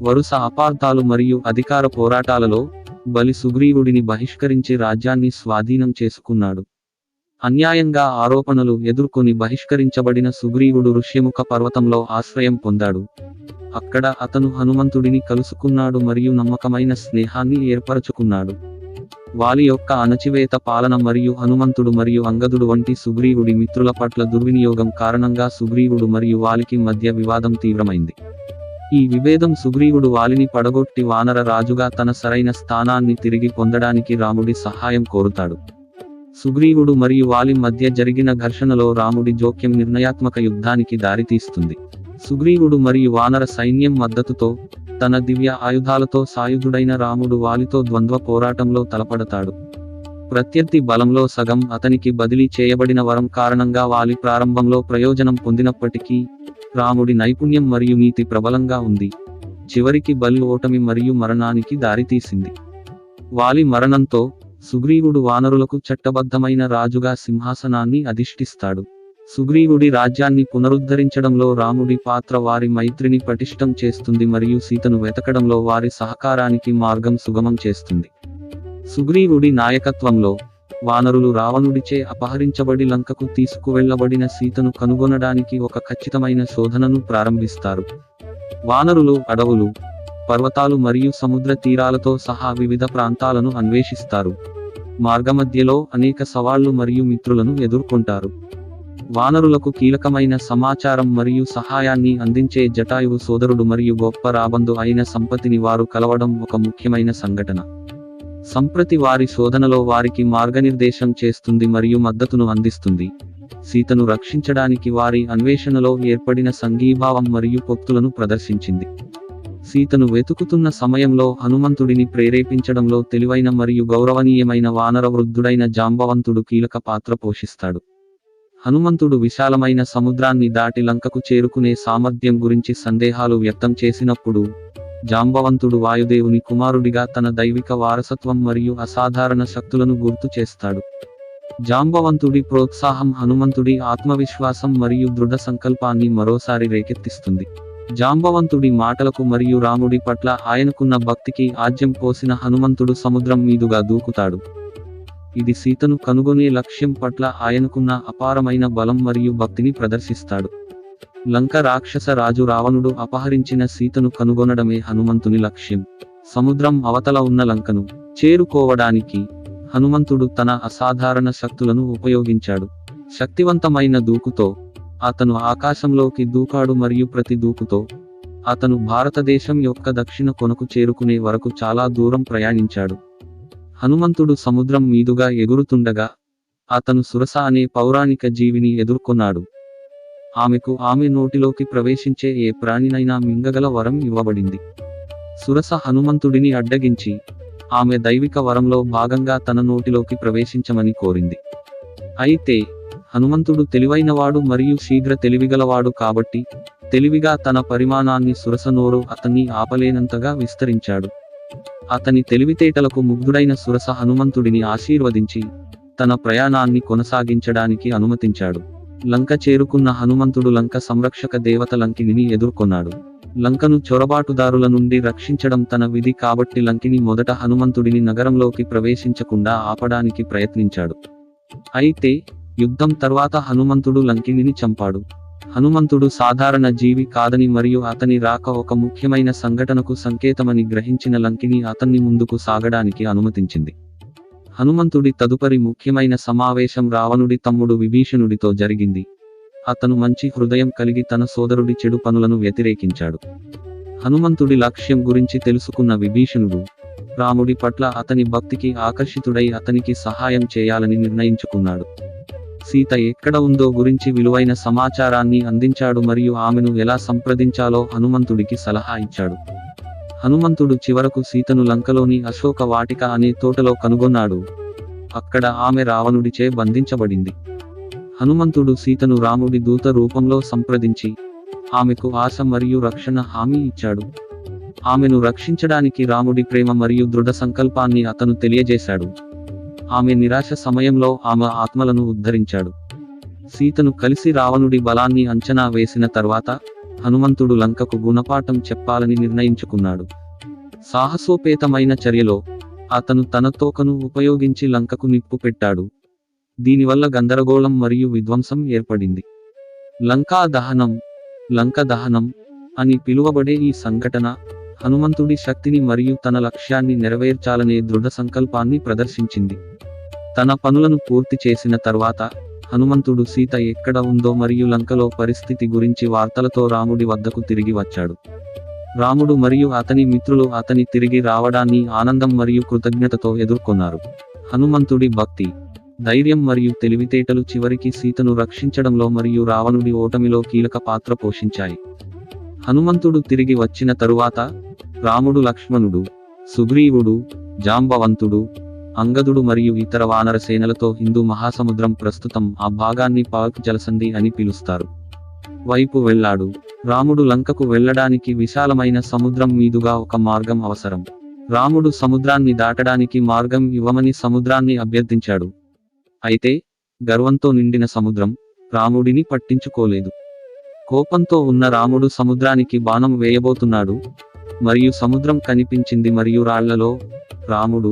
వరుస అపార్థాలు మరియు అధికార పోరాటాలలో బలి సుగ్రీవుడిని బహిష్కరించి రాజ్యాన్ని స్వాధీనం చేసుకున్నాడు. అన్యాయంగా ఆరోపణలు ఎదుర్కొని బహిష్కరించబడిన సుగ్రీవుడు ఋష్యముఖ పర్వతంలో ఆశ్రయం పొందాడు. అక్కడ అతను హనుమంతుడిని కలుసుకున్నాడు మరియు నమ్మకమైన స్నేహాన్ని ఏర్పరచుకున్నాడు. వాలి యొక్క అణచివేత పాలన మరియు హనుమంతుడు మరియు అంగదుడు వంటి సుగ్రీవుడి మిత్రుల పట్ల దుర్వినియోగం కారణంగా సుగ్రీవుడు మరియు వాలికి మధ్య వివాదం తీవ్రమైంది. ఈ విభేదం సుగ్రీవుడు వాలిని పడగొట్టి వానర రాజుగా తన సరైన స్థానాన్ని తిరిగి పొందడానికి రాముడి సహాయం కోరుతాడు. సుగ్రీవుడు మరియు వాలి మధ్య జరిగిన ఘర్షణలో రాముడి జోక్యం నిర్ణయాత్మక యుద్ధానికి దారితీస్తుంది. సుగ్రీవుడు మరియు వానర సైన్యం మద్దతుతో తన దివ్య ఆయుధాలతో సాయుధుడైన రాముడు వాలితో ద్వంద్వ పోరాటంలో తలపడతాడు. ప్రత్యర్థి బలంలో సగం అతనికి బదిలీ చేయబడిన వరం కారణంగా వాలి ప్రారంభంలో ప్రయోజనం పొందినప్పటికీ రాముడి నైపుణ్యం మరియు నీతి ప్రబలంగా ఉంది. చివరికి బలి ఓటమి మరియు మరణానికి దారితీసింది. వాలి మరణంతో సుగ్రీవుడు వానరులకు చట్టబద్ధమైన రాజుగా సింహాసనాన్ని అధిష్ఠిస్తాడు. సుగ్రీవుడి రాజ్యాన్ని పునరుద్ధరించడంలో రాముడి పాత్ర వారి మైత్రిని పటిష్టం చేస్తుంది మరియు సీతను వెతకడంలో వారి సహకారానికి మార్గం సుగమం చేస్తుంది. సుగ్రీవుడి నాయకత్వంలో వానరులు రావణుడిచే అపహరించబడి లంకకు తీసుకువెళ్లబడిన సీతను కనుగొనడానికి ఒక ఖచ్చితమైన శోధనను ప్రారంభిస్తారు. వానరులు అడవులు, పర్వతాలు మరియు సముద్ర తీరాలతో సహా వివిధ ప్రాంతాలను అన్వేషిస్తారు. మార్గమధ్యలో అనేక సవాళ్లు మరియు మిత్రులను ఎదుర్కొంటారు. వానరులకు కీలకమైన సమాచారం మరియు సహాయాన్ని అందించే జటాయువు సోదరుడు మరియు గొప్ప రాబందు అయిన సంపతిని వారు కలవడం ఒక ముఖ్యమైన సంఘటన. సంప్రతి వారి శోధనలో వారికి మార్గనిర్దేశం చేస్తుంది మరియు మద్దతును అందిస్తుంది. సీతను రక్షించడానికి వారి అన్వేషణలో ఏర్పడిన సంఘీభావం మరియు పొత్తులను ప్రదర్శించింది. సీతను వెతుకుతున్న సమయంలో హనుమంతుడిని ప్రేరేపించడంలో తెలివైన మరియు గౌరవనీయమైన వానర వృద్ధుడైన జాంబవంతుడు కీలక పాత్ర పోషిస్తాడు. హనుమంతుడు విశాలమైన సముద్రాన్ని దాటి లంకకు చేరుకునే సామర్థ్యం గురించి సందేహాలు వ్యక్తం చేసినప్పుడు జాంబవంతుడు వాయుదేవుని కుమారుడిగా తన దైవిక వారసత్వం మరియు అసాధారణ శక్తులను గుర్తు చేస్తాడు. జాంబవంతుడి ప్రోత్సాహం హనుమంతుడి ఆత్మవిశ్వాసం మరియు దృఢ సంకల్పాన్ని మరోసారి రేకెత్తిస్తుంది. జాంబవంతుడి మాటలకు మరియు రాముడి పట్ల ఆయనకున్న భక్తికి ఆజ్యం పోసిన హనుమంతుడు సముద్రం మీదుగా దూకుతాడు. ఇది సీతను కనుగొనే లక్ష్యం పట్ల ఆయనకున్న అపారమైన బలం మరియు భక్తిని ప్రదర్శిస్తాడు. లంక రాక్షస రాజు రావణుడు అపహరించిన సీతను కనుగొనడమే హనుమంతుని లక్ష్యం. సముద్రం అవతల ఉన్న లంకను చేరుకోవడానికి హనుమంతుడు తన అసాధారణ శక్తులను ఉపయోగించాడు. శక్తివంతమైన దూకుతో అతను ఆకాశంలోకి దూకాడు మరియు ప్రతి దూకుతో అతను భారతదేశం యొక్క దక్షిణ కొనకు చేరుకునే వరకు చాలా దూరం ప్రయాణించాడు. హనుమంతుడు సముద్రం మీదుగా ఎగురుతుండగా అతను సురస అనే పౌరాణిక జీవిని ఎదుర్కొన్నాడు. ఆమెకు ఆమె నోటిలోకి ప్రవేశించే ఏ ప్రాణినైనా మింగగల వరం ఇవ్వబడింది. సురస హనుమంతుడిని అడ్డగించి ఆమె దైవిక వరంలో భాగంగా తన నోటిలోకి ప్రవేశించమని కోరింది. అయితే హనుమంతుడు తెలివైనవాడు మరియు శీఘ్ర తెలివిగలవాడు కాబట్టి తెలివిగా తన పరిమాణాన్ని సురస నోరు అతన్ని ఆపలేనంతగా విస్తరించాడు. అతని తెలివితేటలకు ముగ్ధుడైన సురస హనుమంతుడిని ఆశీర్వదించి తన ప్రయాణాన్ని కొనసాగించడానికి అనుమతించాడు. లంక చేరుకున్న హనుమంతుడు లంక సంరక్షక దేవత లంకిణిని ఎదుర్కొన్నాడు. లంకను చొరబాటుదారుల నుండి రక్షించడం తన విధి కాబట్టి లంకిని మొదట హనుమంతుడిని నగరంలోకి ప్రవేశించకుండా ఆపడానికి ప్రయత్నించాడు. అయితే యుద్ధం తర్వాత హనుమంతుడు లంకిణిని చంపాడు. హనుమంతుడు సాధారణ జీవి కాదని మరియు అతని రాక ఒక ముఖ్యమైన సంఘటనకు సంకేతమని గ్రహించిన లంకిని అతన్ని ముందుకు సాగడానికి అనుమతించింది. హనుమంతుడి తదుపరి ముఖ్యమైన సమావేశం రావణుడి తమ్ముడు విభీషణుడితో జరిగింది. అతను మంచి హృదయం కలిగి తన సోదరుడి చెడు పనులను వ్యతిరేకించాడు. హనుమంతుడి లక్ష్యం గురించి తెలుసుకున్న విభీషణుడు రాముడి పట్ల అతని భక్తికి ఆకర్షితుడై అతనికి సహాయం చేయాలని నిర్ణయించుకున్నాడు. సీత ఎక్కడ ఉందో గురించి విలువైన సమాచారాన్ని అందించాడు మరియు ఆమెను ఎలా సంప్రదించాలో హనుమంతుడికి సలహా ఇచ్చాడు. హనుమంతుడు చివరకు సీతను లంకలోని అశోక వాటిక అనే తోటలో కనుగొన్నాడు. అక్కడ ఆమె రావణుడిచే బంధించబడింది. హనుమంతుడు సీతను రాముడి దూత రూపంలో సంప్రదించి ఆమెకు ఆశ మరియు రక్షణ హామీ ఇచ్చాడు. ఆమెను రక్షించడానికి రాముడి ప్రేమ మరియు దృఢ సంకల్పాన్ని అతను తెలియజేశాడు. ఆమె నిరాశ సమయంలో ఆమె ఆత్మలను ఉద్ధరించాడు. సీతను కలిసి రావణుడి బలాన్ని అంచనా వేసిన తర్వాత హనుమంతుడు లంకకు గుణపాఠం చెప్పాలని నిర్ణయించుకున్నాడు. సాహసోపేతమైన చర్యలో అతను తన తోకను ఉపయోగించి లంకకు నిప్పు పెట్టాడు. దీనివల్ల గందరగోళం మరియు విధ్వంసం ఏర్పడింది. లంక దహనం అని పిలువబడే ఈ సంఘటన హనుమంతుడి శక్తిని మరియు తన లక్ష్యాన్ని నెరవేర్చాలనే దృఢ సంకల్పాన్ని ప్రదర్శించింది. తన పనులను పూర్తి చేసిన తర్వాత హనుమంతుడు సీత ఎక్కడ ఉందో మరియు లంకలో పరిస్థితి గురించి వార్తలతో రాముడి వద్దకు తిరిగి వచ్చాడు. రాముడు మరియు అతని మిత్రులు అతని తిరిగి రావడాన్ని ఆనందం మరియు కృతజ్ఞతతో ఎదుర్కొన్నారు. హనుమంతుడి భక్తి, ధైర్యం మరియు తెలివితేటలు చివరికి సీతను రక్షించడంలో మరియు రావణుడి ఓటమిలో కీలక పాత్ర పోషించాయి. హనుమంతుడు తిరిగి వచ్చిన తరువాత రాముడు, లక్ష్మణుడు, సుగ్రీవుడు, జాంబవంతుడు, అంగదుడు మరియు ఇతర వానర సేనలతో హిందూ మహాసముద్రం, ప్రస్తుతం ఆ భాగాన్ని పాల్క్ జలసంధి అని పిలుస్తారు, వైపు వెళ్ళాడు. రాముడు లంకకు వెళ్ళడానికి విశాలమైన సముద్రం మీదుగా ఒక మార్గం అవసరం. రాముడు సముద్రాన్ని దాటడానికి మార్గం ఇవ్వమని సముద్రాన్ని అభ్యర్థించాడు. అయితే గర్వంతో నిండిన సముద్రం రాముడిని పట్టించుకోలేదు. కోపంతో ఉన్న రాముడు సముద్రానికి బాణం వేయబోతున్నాడు మరియు సముద్రం కనిపించింది మరియు రాళ్లలో రాముడు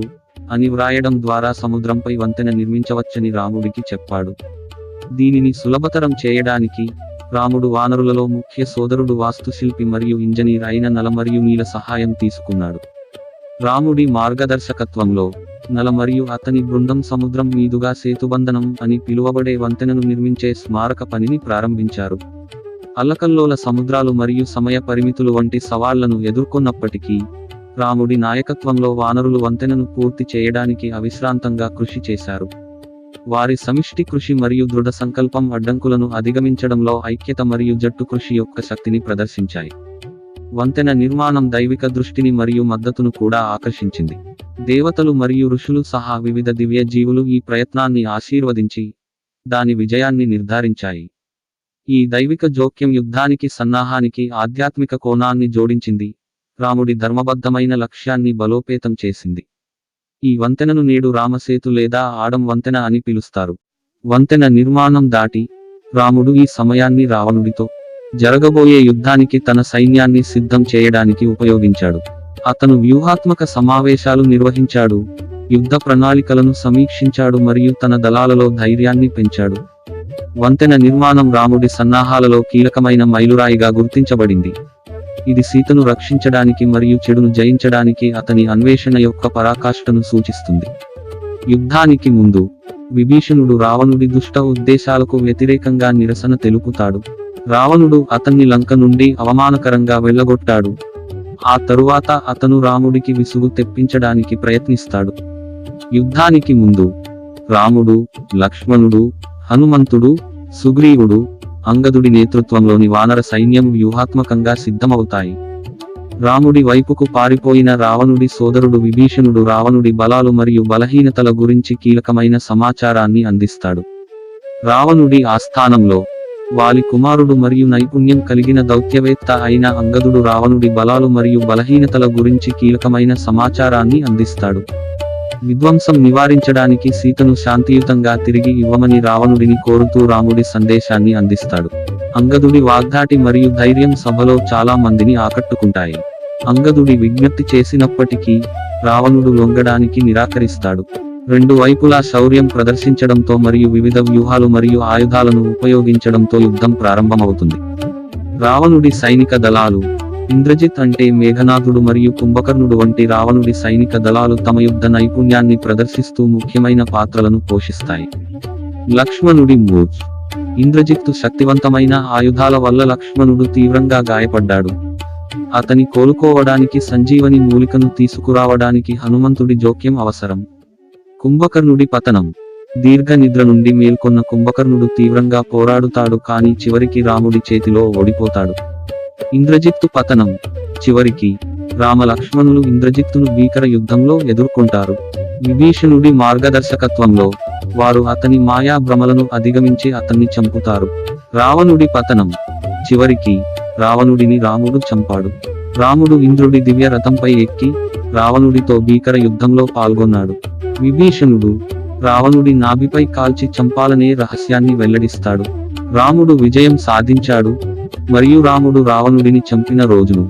అని వ్రాయడం ద్వారా సముద్రంపై వంతెన నిర్మించవచ్చని రాముడికి చెప్పాడు. దీనిని సులభతరం చేయడానికి రాముడు వానరులలో ముఖ్య సోదరుడు, వాస్తుశిల్పి మరియు ఇంజనీర్ అయిన నల మరియు నీల సహాయం తీసుకున్నాడు. రాముడి మార్గదర్శకత్వంలో నల మరియు అతని బృందం సముద్రం మీదుగా సేతుబంధనం అని పిలువబడే వంతెనను నిర్మించే స్మారక పనిని ప్రారంభించారు. అల్లకల్లోల సముద్రాలు మరియు సమయ పరిమితులు వంటి సవాళ్లను ఎదుర్కొన్నప్పటికీ రాముడి నాయకత్వంలో వానరులు వంతెనను పూర్తి చేయడానికి అవిశ్రాంతంగా కృషి చేశారు. వారి సమిష్టి కృషి మరియు దృఢ సంకల్పం అడ్డంకులను అధిగమించడంలో ఐక్యత మరియు జట్టు కృషి యొక్క శక్తిని ప్రదర్శించాయి. వంతెన నిర్మాణం దైవిక దృష్టిని మరియు మద్దతును కూడా ఆకర్షించింది. దేవతలు మరియు ఋషులు సహా వివిధ దివ్య జీవులు ఈ ప్రయత్నాన్ని ఆశీర్వదించి దాని విజయాన్ని నిర్ధారించాయి. ఈ దైవిక జోక్యం యుద్ధానికి సన్నాహానికి ఆధ్యాత్మిక కోణాన్ని జోడించింది, రాముడి ధర్మబద్ధమైన లక్ష్యాన్ని బలోపేతం చేసింది. ఈ వంతెనను నేడు రామసేతు లేదా ఆడం వంతెన అని పిలుస్తారు. వంతెన నిర్మాణం దాటి రాముడు ఈ సమయాన్ని రావణుడితో జరగబోయే యుద్ధానికి తన సైన్యాన్ని సిద్ధం చేయడానికి ఉపయోగించాడు. అతను వ్యూహాత్మక సమావేశాలు నిర్వహించాడు, యుద్ధ ప్రణాళికలను సమీక్షించాడు మరియు తన దళాలలో ధైర్యాన్ని పెంచాడు. వంతెన నిర్మాణం రాముడి సన్నాహాలలో కీలకమైన మైలురాయిగా గుర్తించబడింది. ఇది సీతను రక్షించడానికి మరియు చెడును జయించడానికి అతని అన్వేషణ యొక్క పరాకాష్ఠను సూచిస్తుంది. యుద్ధానికి ముందు విభీషణుడు రావణుడి దుష్ట ఉద్దేశాలకు వ్యతిరేకంగా నిరసన తెలుపుతాడు. రావణుడు అతన్ని లంక నుండి అవమానకరంగా వెళ్ళగొట్టాడు. ఆ తరువాత అతను రాముడికి విసుగు తెప్పించడానికి ప్రయత్నిస్తాడు. యుద్ధానికి ముందు రాముడు, లక్ష్మణుడు, హనుమంతుడు, సుగ్రీవుడు, అంగదుడి నేతృత్వంలోని వానర సైన్యం వ్యూహాత్మకంగా సిద్ధమవుతాయి. రాముడి వైపుకు పారిపోయిన రావణుడి సోదరుడు విభీషణుడు రావణుడి బలాలు మరియు బలహీనతల గురించి కీలకమైన సమాచారాన్ని అందిస్తాడు. రావణుడి ఆస్థానంలో వాలి కుమారుడు మరియు నైపుణ్యం కలిగిన దౌత్యవేత్త అయిన అంగదుడు రావణుడి బలాలు మరియు బలహీనతల గురించి కీలకమైన సమాచారాన్ని అందిస్తాడు. విధ్వంసం నివారించడానికి సీతను శాంతియుతంగా తిరిగి ఇవ్వమని రావణుడిని కోరుతూ రాముడి సందేశాన్ని అందిస్తాడు. అంగదుడి వాగ్దాటి మరియు ధైర్యం సభలో చాలా మందిని ఆకట్టుకుంటాయి. అంగదుడి విజ్ఞప్తి చేసినప్పటికీ రావణుడు లొంగడానికి నిరాకరిస్తాడు. రెండు వైపులా శౌర్యం ప్రదర్శించడంతో మరియు వివిధ వ్యూహాలు మరియు ఆయుధాలను ఉపయోగించడంతో యుద్ధం ప్రారంభమవుతుంది. రావణుడి సైనిక దళాలు ఇంద్రజిత్ అంటే మేఘనాథుడు మరియు కుంభకర్ణుడు వంటి రావణుడి సైనిక దళాలు తమ యుద్ధ నైపుణ్యాన్ని ప్రదర్శిస్తూ ముఖ్యమైన పాత్రలను పోషిస్తాయి. లక్ష్మణుడి మూర్ఛ ఇంద్రజిత్తు శక్తివంతమైన ఆయుధాల వల్ల లక్ష్మణుడు తీవ్రంగా గాయపడ్డాడు. అతని కోలుకోవడానికి సంజీవని మూలికను తీసుకురావడానికి హనుమంతుడి జోక్యం అవసరం. కుంభకర్ణుడి పతనం దీర్ఘ నిద్ర నుండి మేల్కొన్న కుంభకర్ణుడు తీవ్రంగా పోరాడుతాడు కానీ చివరికి రాముడి చేతిలో ఓడిపోతాడు. ఇంద్రజిత్తు పతనం చివరికి రామ లక్ష్మణులు ఇంద్రజిత్తును భీకర యుద్ధంలో ఎదుర్కొంటారు. విభీషణుడి మార్గదర్శకత్వంలో వారు అతని మాయా భ్రమలను అధిగమించి అతన్ని చంపుతారు. రావణుడి పతనం చివరికి రావణుడిని రాముడు చంపాడు. రాముడు ఇంద్రుడి దివ్య రథంపై ఎక్కి రావణుడితో భీకర యుద్ధంలో పాల్గొన్నాడు. విభీషణుడు రావణుడి నాభిపై కాల్చి చంపాలనే రహస్యాన్ని వెల్లడిస్తాడు. రాముడు విజయం సాధించాడు మరియు రాముడు రావణుడిని చంపిన రోజును,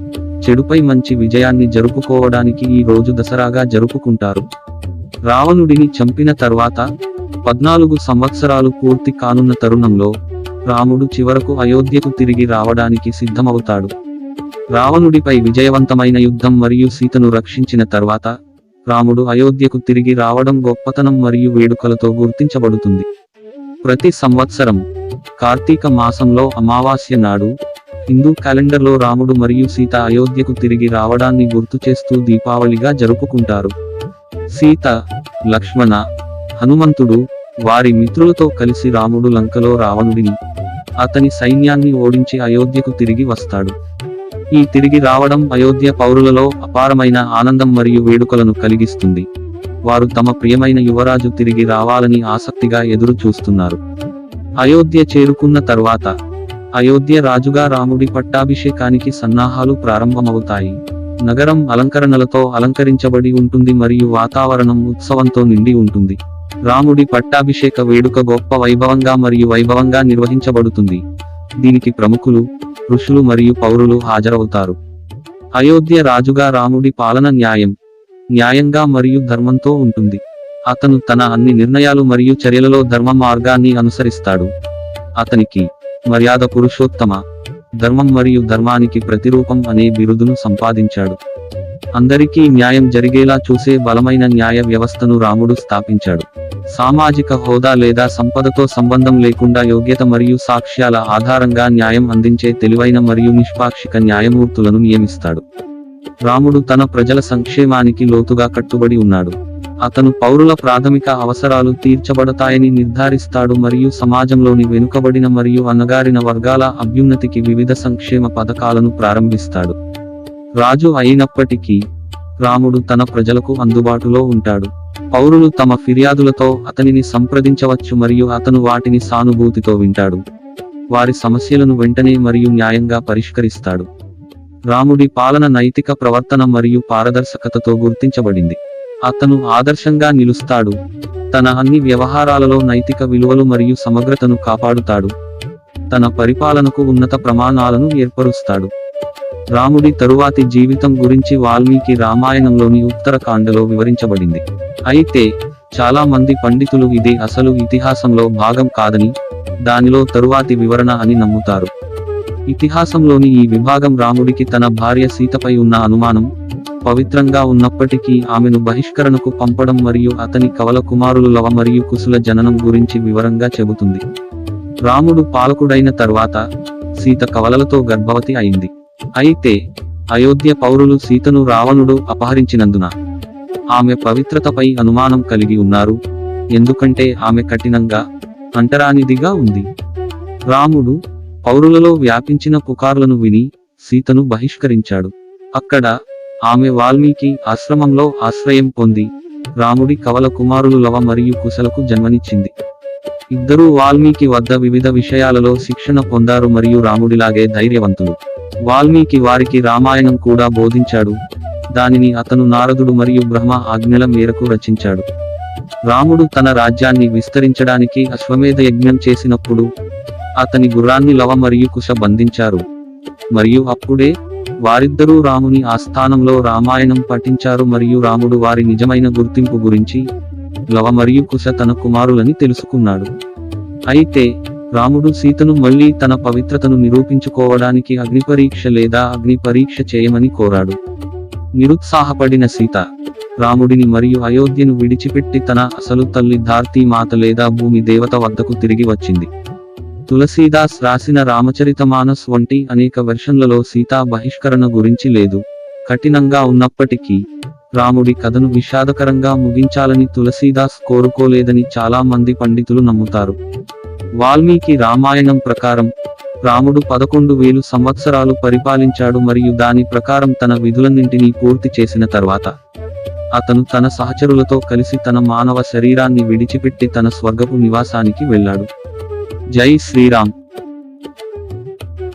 చెడుపై మంచి విజయాన్ని జరుపుకోవడానికి ఈ రోజు దసరాగా జరుపుకుంటారు. రావణుడిని చంపిన తర్వాత 14 సంవత్సరాలు పూర్తి కానున్న తరుణంలో రాముడు చివరకు అయోధ్యకు తిరిగి రావడానికి సిద్ధమవుతాడు. రావణుడిపై విజయవంతమైన యుద్ధం మరియు సీతను రక్షించిన తర్వాత రాముడు అయోధ్యకు తిరిగి రావడం గొప్పతనం మరియు వేడుకలతో గుర్తించబడుతుంది. ప్రతి సంవత్సరం కార్తీక మాసంలో అమావాస్య నాడు హిందూ క్యాలెండర్లో రాముడు మరియు సీత అయోధ్యకు తిరిగి రావడాన్ని గుర్తు చేస్తూ దీపావళిగా జరుపుకుంటారు. సీత, లక్ష్మణ, హనుమంతుడు, వారి మిత్రులతో కలిసి రాముడు లంకలో రావణుడిని, అతని సైన్యాన్ని ఓడించి అయోధ్యకు తిరిగి వస్తాడు. ఈ తిరిగి రావడం అయోధ్య పౌరులలో అపారమైన ఆనందం మరియు వేడుకలను కలిగిస్తుంది. వారు తమ ప్రియమైన యువరాజు తిరిగి రావాలని ఆసక్తిగా ఎదురు చూస్తున్నారు. అయోధ్య చేరుకున్న తర్వాత అయోధ్య రాజుగా రాముడి పట్టాభిషేకానికి సన్నాహాలు ప్రారంభమవుతాయి. నగరం అలంకరణలతో అలంకరించబడి ఉంటుంది మరియు వాతావరణం ఉత్సవంతో నిండి ఉంటుంది. రాముడి పట్టాభిషేక వేడుక గొప్ప వైభవంగా నిర్వహించబడుతుంది. దీనికి ప్రముఖులు, ఋషులు మరియు పౌరులు హాజరవుతారు. అయోధ్య రాజుగా రాముడి పాలన న్యాయంగా మరియు ధర్మంతో ఉంటుంది. అతను తన అన్ని నిర్ణయాలు మరియు చర్యలలో ధర్మ మార్గాన్ని అనుసరిస్తాడు. అతనికి మర్యాద పురుషోత్తమ, ధర్మం మరియు ధర్మానికి ప్రతిరూపం అనే బిరుదును సంపాదించాడు. అందరికీ న్యాయం జరిగేలా చూసే బలమైన న్యాయ వ్యవస్థను రాముడు స్థాపించాడు. సామాజిక హోదా లేదా సంపదతో సంబంధం లేకుండా యోగ్యత మరియు సాక్ష్యాల ఆధారంగా న్యాయం అందించే తెలివైన మరియు నిష్పాక్షిక న్యాయమూర్తులను నియమిస్తాడు. రాముడు తన ప్రజల సంక్షేమానికి లోతుగా కట్టుబడి ఉన్నాడు. అతను పౌరుల ప్రాథమిక అవసరాలు తీర్చబడతాయని నిర్ధారిస్తాడు మరియు సమాజంలోని వెనుకబడిన మరియు అణగారిన వర్గాల అభ్యున్నతికి వివిధ సంక్షేమ పథకాలను ప్రారంభిస్తాడు. రాజు అయినప్పటికీ రాముడు తన ప్రజలకు అందుబాటులో ఉంటాడు. పౌరులు తమ ఫిర్యాదులతో అతనిని సంప్రదించవచ్చు మరియు అతను వాటిని సానుభూతితో వింటాడు. వారి సమస్యలను వెంటనే మరియు న్యాయంగా పరిష్కరిస్తాడు. రాముడి పాలన నైతిక ప్రవర్తన మరియు పారదర్శకతతో గుర్తించబడింది. అతను ఆదర్శంగా నిలుస్తాడు. తన అన్ని వ్యవహారాలలో నైతిక విలువలు మరియు సమగ్రతను కాపాడుతాడు. తన పరిపాలనకు ఉన్నత ప్రమాణాలను ఏర్పరుస్తాడు. రాముడి తరువాతి జీవితం గురించి వాల్మీకి రామాయణంలోని ఉత్తరకాండలో వివరించబడింది. అయితే చాలా మంది పండితులు ఇది అసలు ఇతిహాసంలో భాగం కాదని, దానిలో తరువాతి వివరణ అని నమ్ముతారు. ఇతిహాసంలోని ఈ విభాగం రాముడికి తన భార్య సీతపై ఉన్న అనుమానం, పవిత్రంగా ఉన్నప్పటికీ ఆమెను బహిష్కరణకు పంపడం మరియు అతని కవల కుమారులు లవ మరియు కుశల జననం గురించి వివరంగా చెబుతుంది. రాముడు పాలకుడైన తర్వాత సీత కవలలతో గర్భవతి అయింది. అయితే అయోధ్య పౌరులు సీతను రావణుడు అపహరించినందున ఆమె పవిత్రతపై అనుమానం కలిగి ఉన్నారు, ఎందుకంటే ఆమె కఠినంగా, అంటరానిదిగా ఉంది. రాముడు పౌరులలో వ్యాపించిన పుకార్లను విని సీతను బహిష్కరించాడు. అక్కడ ఆమె వాల్మీకి ఆశ్రమంలో ఆశ్రయం పొంది రాముడి కవల కుమారులు లవ మరియు కుశలకు జన్మనిచ్చింది. ఇద్దరూ వాల్మీకి వద్ద వివిధ విషయాలలో శిక్షణ పొందారు మరియు రాముడిలాగే ధైర్యవంతులు. వాల్మీకి వారికి రామాయణం కూడా బోధించాడు. దానిని అతను నారదుడు మరియు బ్రహ్మ ఆజ్ఞల మేరకు రచించాడు. రాముడు తన రాజ్యాన్ని విస్తరించడానికి అశ్వమేధ యజ్ఞం చేసినప్పుడు అతని గుర్రాన్ని లవ మరియు కుశ బంధించారు మరియు అప్పుడే వారిద్దరూ రాముని ఆస్థానంలో రామాయణం పఠించారు మరియు రాముడు వారి నిజమైన గుర్తింపు గురించి, లవ మరియు కుశ తన కుమారులని తెలుసుకున్నాడు. అయితే రాముడు సీతను మళ్లీ తన పవిత్రతను నిరూపించుకోవడానికి అగ్నిపరీక్ష లేదా అగ్ని పరీక్ష చేయమని కోరాడు. నిరుత్సాహపడిన సీత రాముడిని మరియు అయోధ్యను విడిచిపెట్టి తన అసలు తల్లి ధార్తీ మాత లేదా భూమి దేవత వద్దకు తిరిగి వచ్చింది. తులసీదాస్ రాసిన రామచరితమానస్ వంటి అనేక వెర్షన్లలో సీతా బహిష్కరణ గురించి లేదు. కఠినంగా ఉన్నప్పటికీ రాముడి కథను విషాదకరంగా ముగించాలని తులసీదాస్ కోరుకోలేదని చాలా మంది పండితులు నమ్ముతారు. వాల్మీకి రామాయణం ప్రకారం రాముడు 11,000 సంవత్సరాలు పరిపాలించాడు మరియు దాని ప్రకారం తన విధులన్నింటినీ పూర్తి చేసిన తర్వాత అతను తన సహచరులతో కలిసి తన మానవ శరీరాన్ని విడిచిపెట్టి తన స్వర్గపు నివాసానికి వెళ్ళాడు. జై శ్రీరామ్.